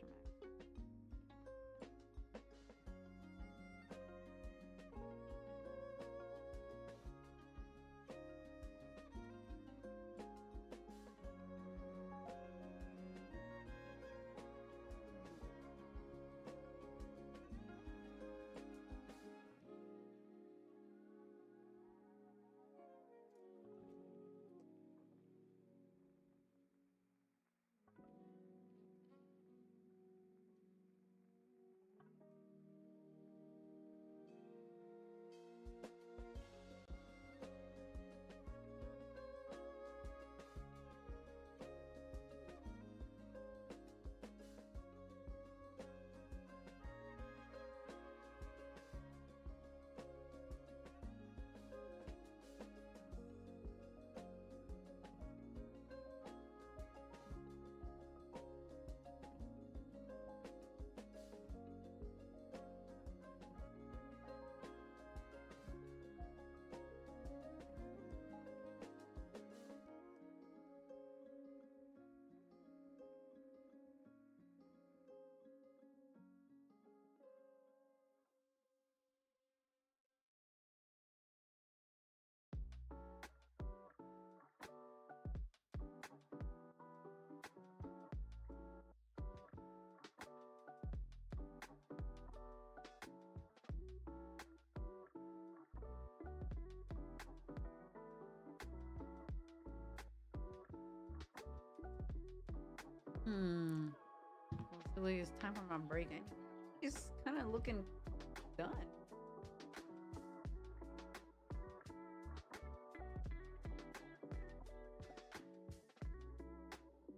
Hopefully it's time for my break. It's kind of looking done.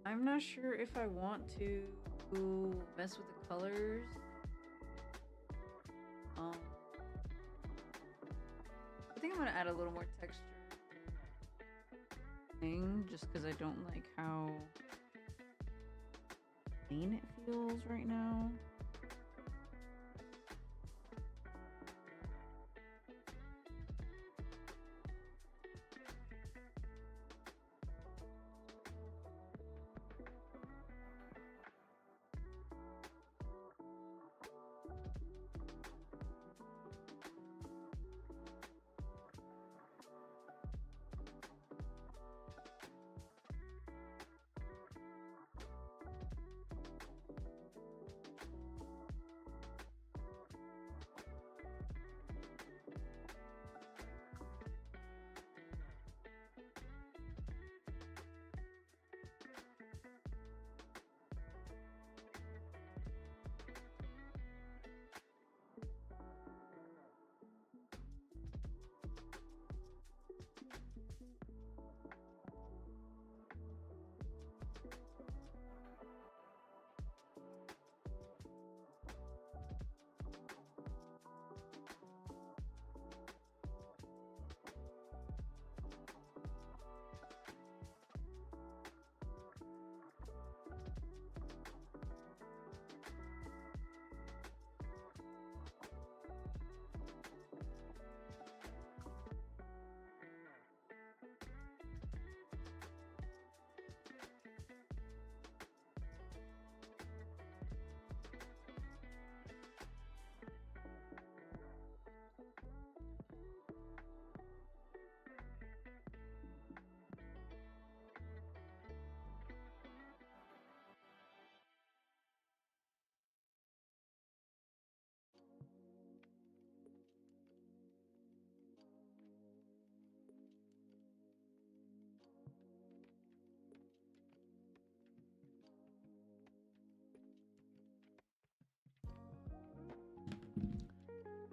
I'm not sure if I want to mess with the colors. I think I'm gonna add a little more texture thing just because I don't like how clean it feels right now.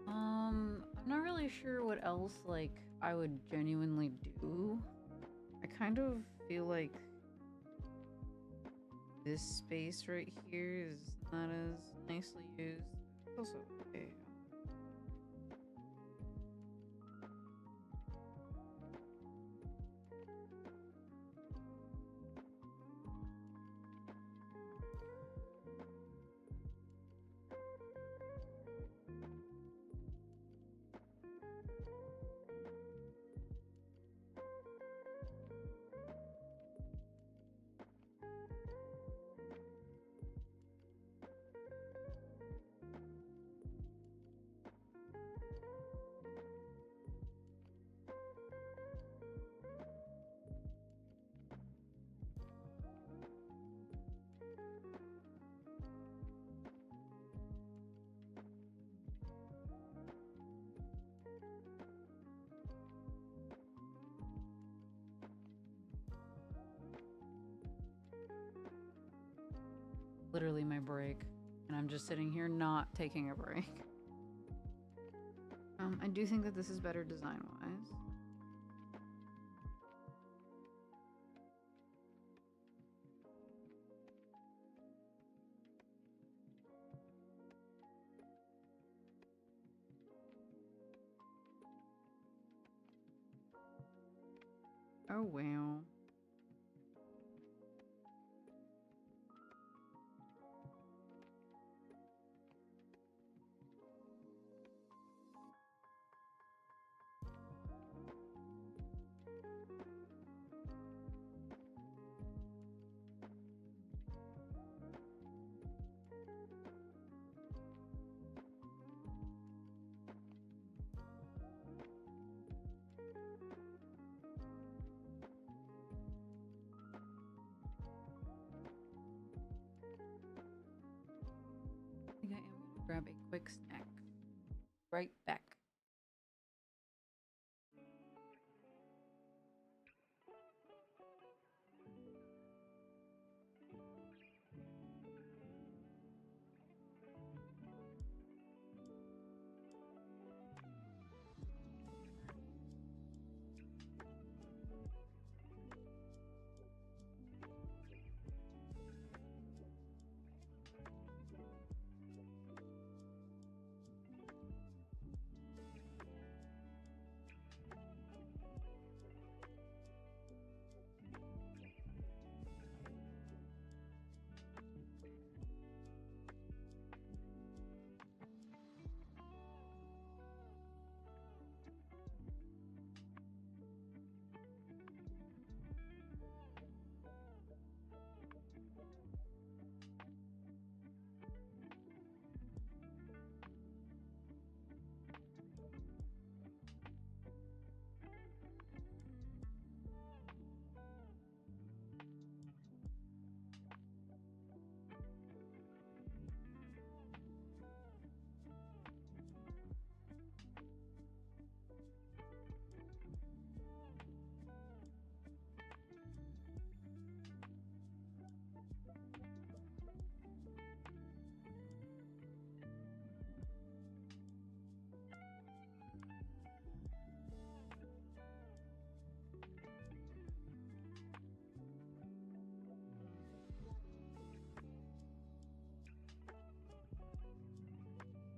I'm not really sure what else like I would genuinely do. I kind of feel like this space right here is not as nicely used. It's also okay. Literally my break, and I'm just sitting here not taking a break. I do think that this is better design-wise. Oh wow. I think I am gonna grab a quick snack. Right back.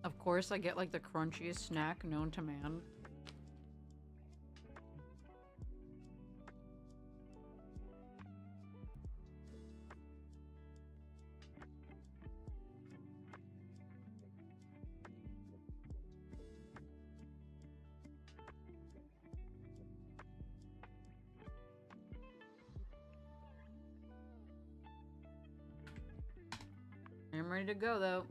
Of course, I get like the crunchiest snack known to man. I'm ready to go though.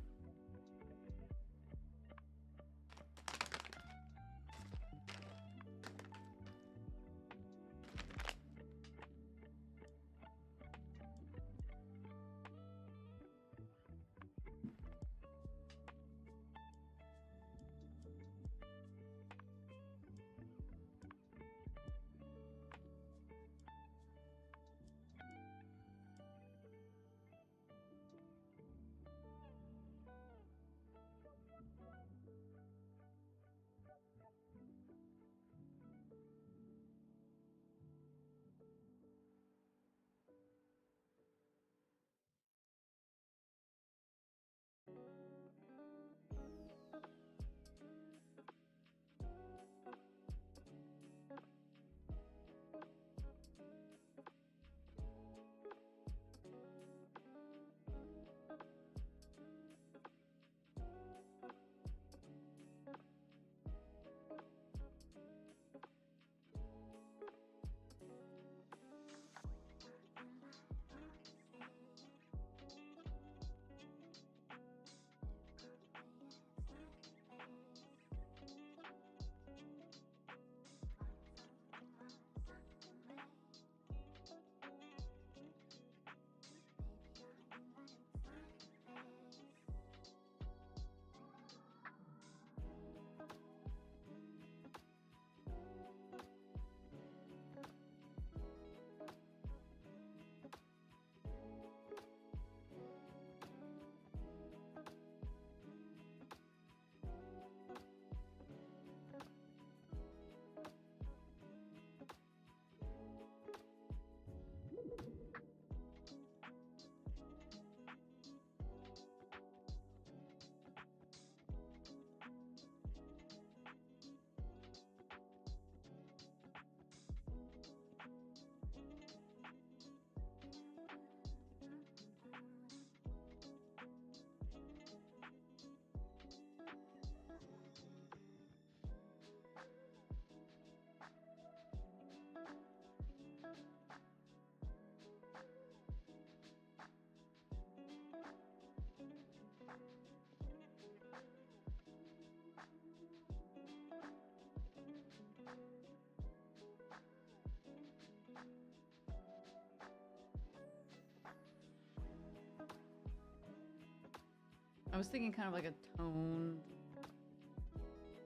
I was thinking kind of like a toned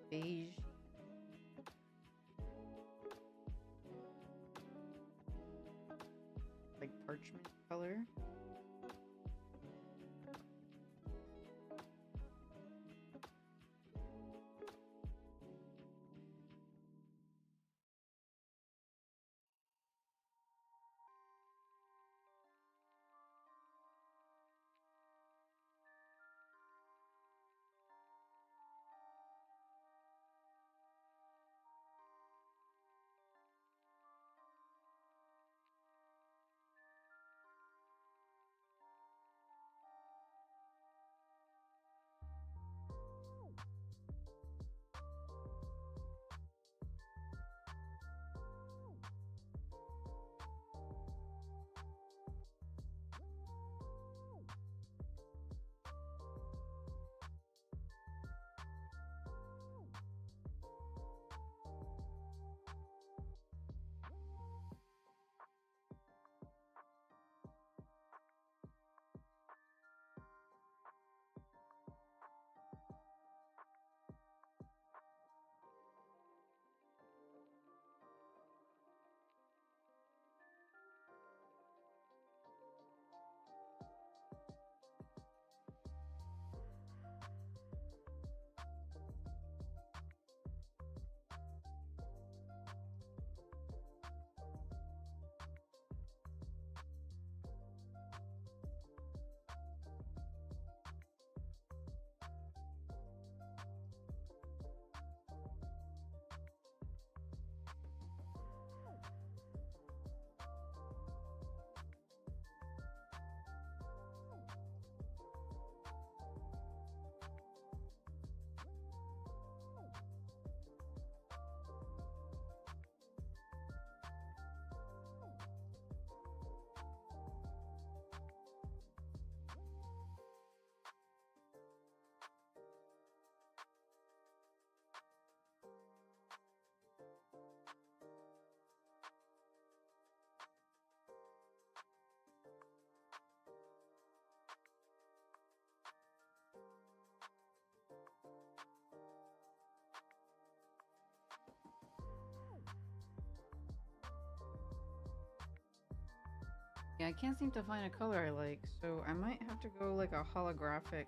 beige. Like parchment color. Yeah, I can't seem to find a color I like, so I might have to go like a holographic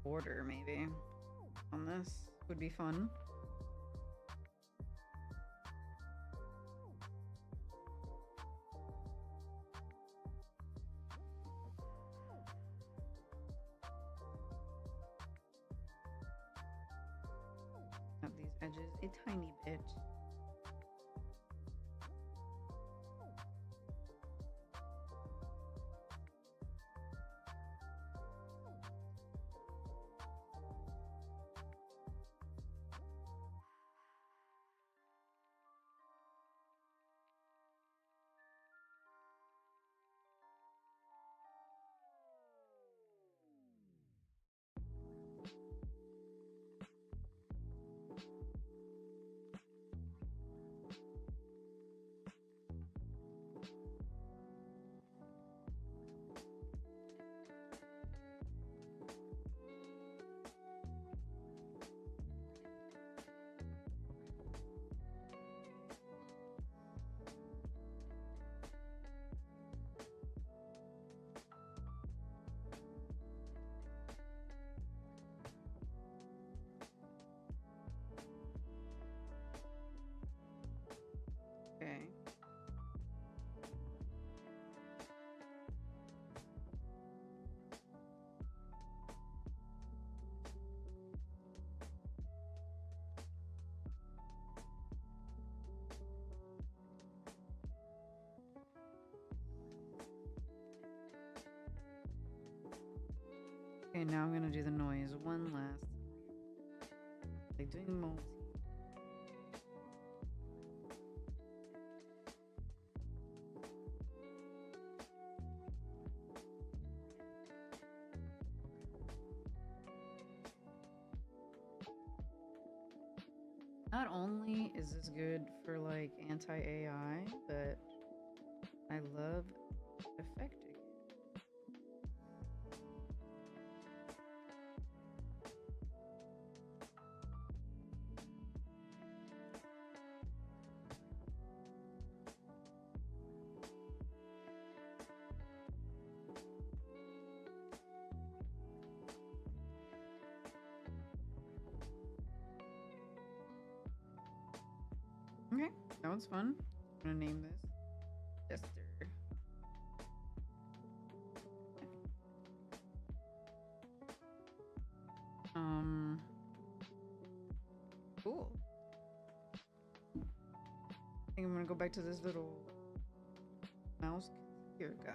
border maybe on this. Would be fun. Have these edges a tiny bit. Okay. Okay, now I'm gonna do the noise one last. Like doing multi. Not only is this good for like anti-AI, but I love affecting it. Okay, that was fun. I'm gonna name this Jester. Cool. I think I'm gonna go back to this little mouse here guy.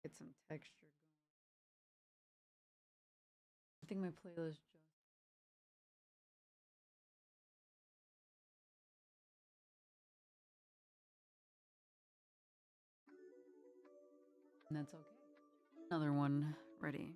Get some texture going. I think my playlist just. And that's okay. Another one ready.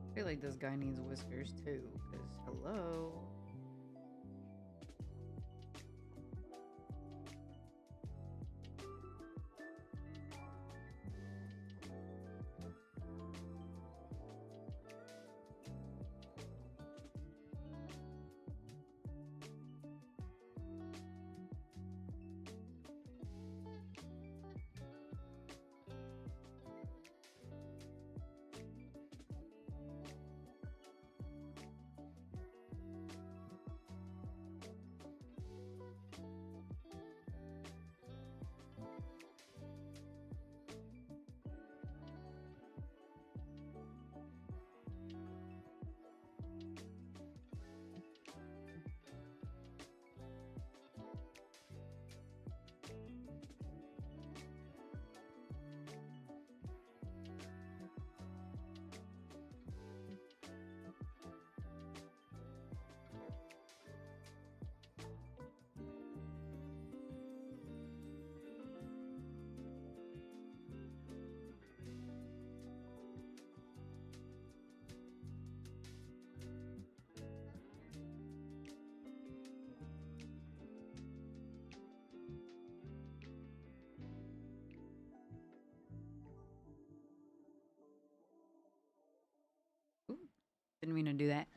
I feel like this guy needs whiskers too, because hello. Didn't mean to do that.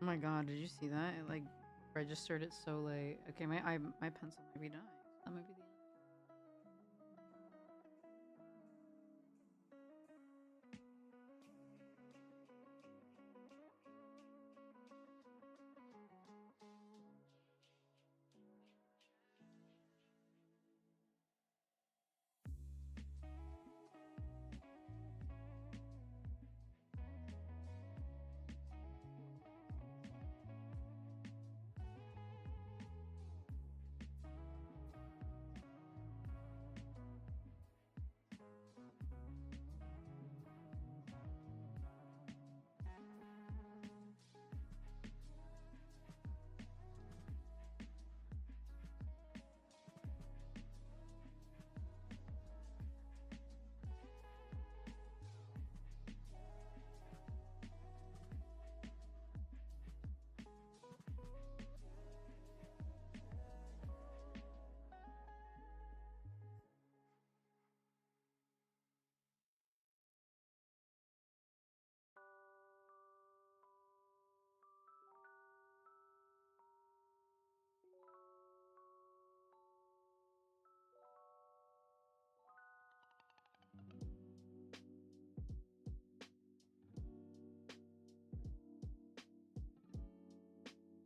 Oh my god, did you see that? It like Registered it so late. Okay, my pencil might be dying. That might be the end.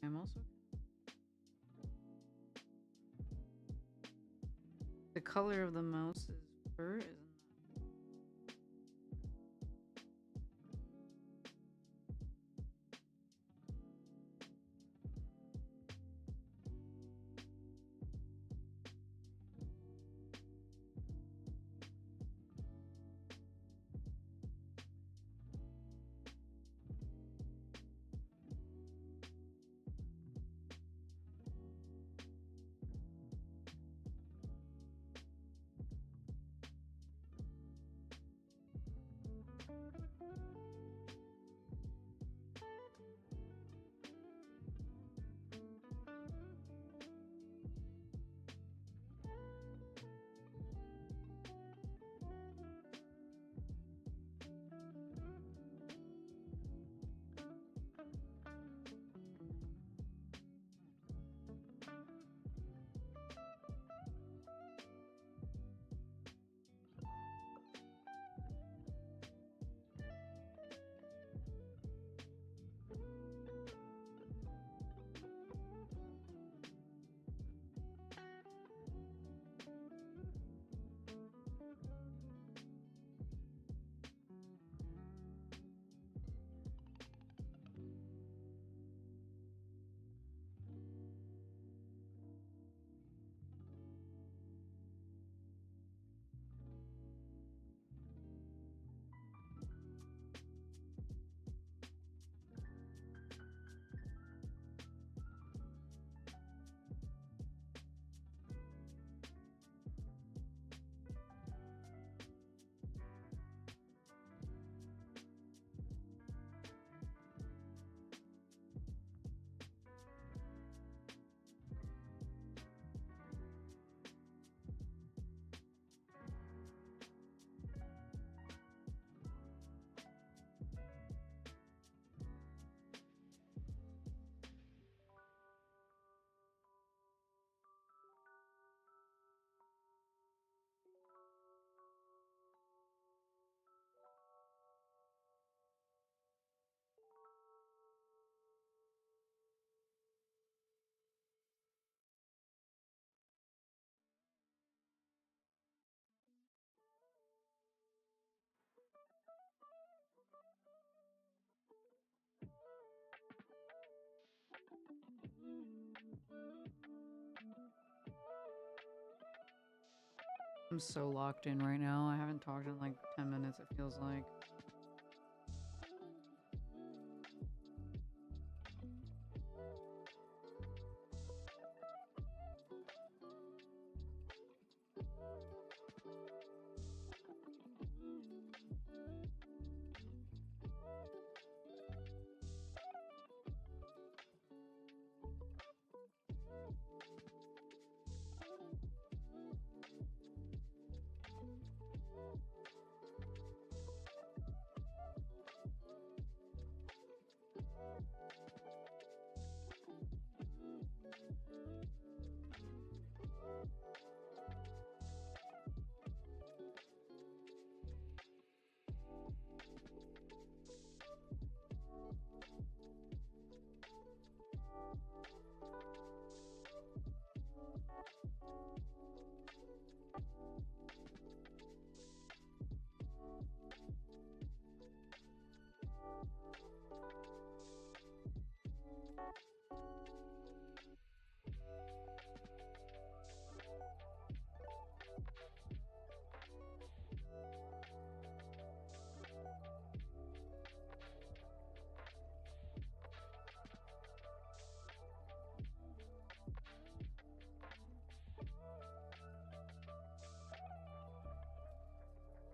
I'm also the color of the mouse is fur, isn't I'm so locked in right now. I haven't talked in like 10 minutes, it feels like.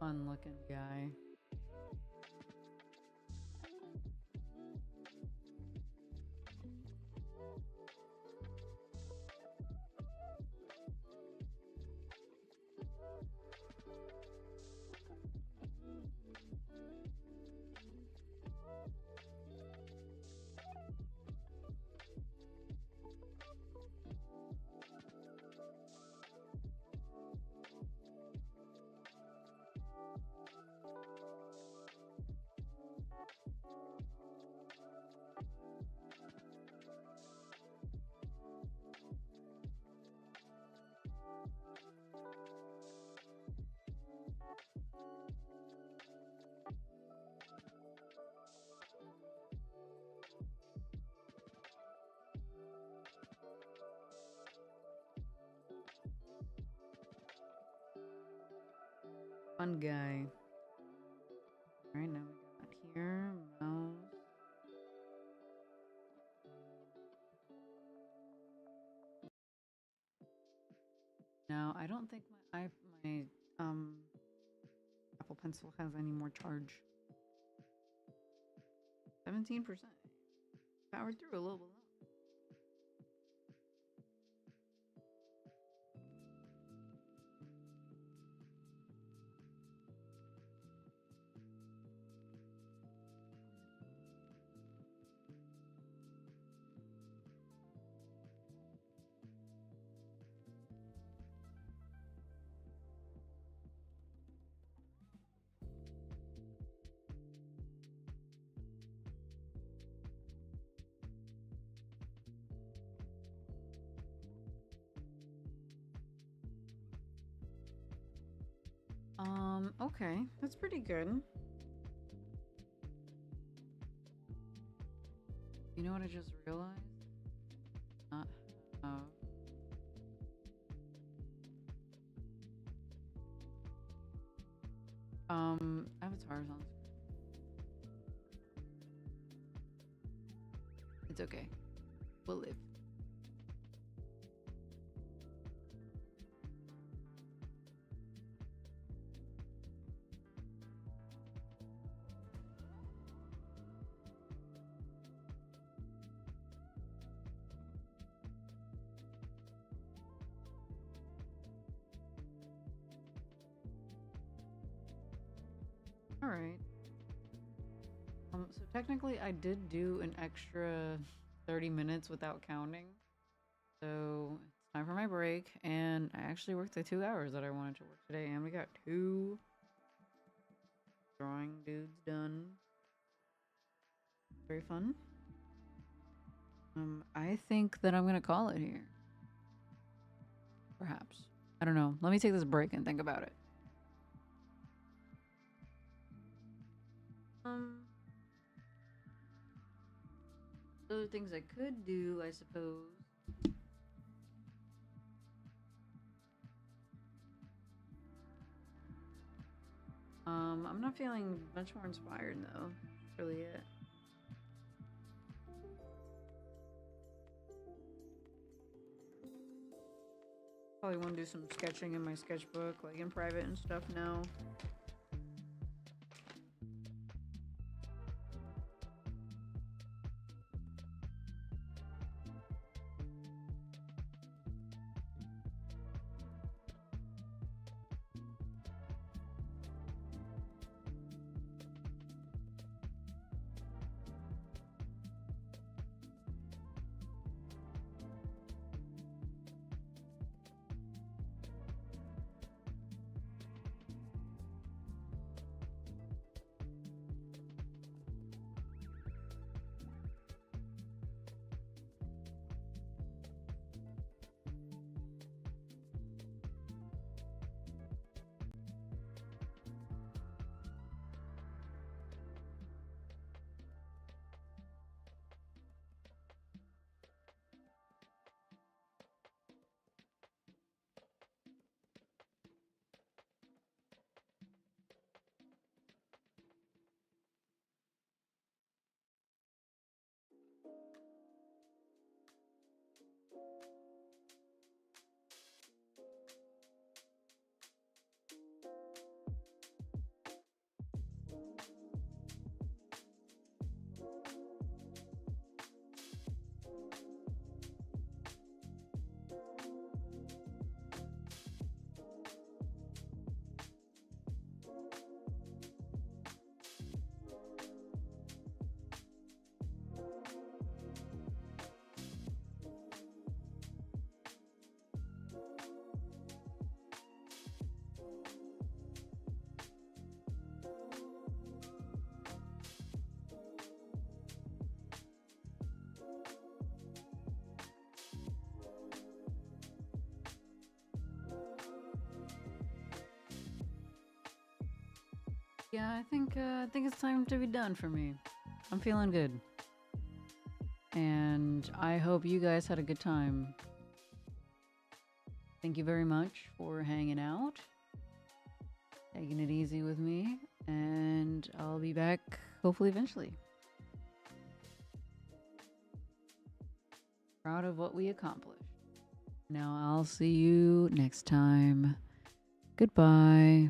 Fun looking guy. Fun guy. Alright, now we got here. Mouse. Now, I don't think my Apple Pencil has any more charge. 17%. Powered through a little bit. Okay, that's pretty good. You know what I just realized? Not have avatars on screen. It's okay. We'll live. All right. So technically I did do an extra 30 minutes without counting. So it's time for my break, and I actually worked the 2 hours that I wanted to work today, and we got 2 drawing dudes done. Very fun. I think that I'm gonna call it here. Perhaps. I don't know. Let me take this break and think about it. Other things I could do, I suppose. I'm not feeling much more inspired though. That's really it. Probably want to do some sketching in my sketchbook, like in private and stuff now. Yeah, I think it's time to be done for me. I'm feeling good. And I hope you guys had a good time. Thank you very much for hanging out, taking it easy with me, and I'll be back hopefully eventually. Proud of what we accomplished. Now I'll see you next time. Goodbye.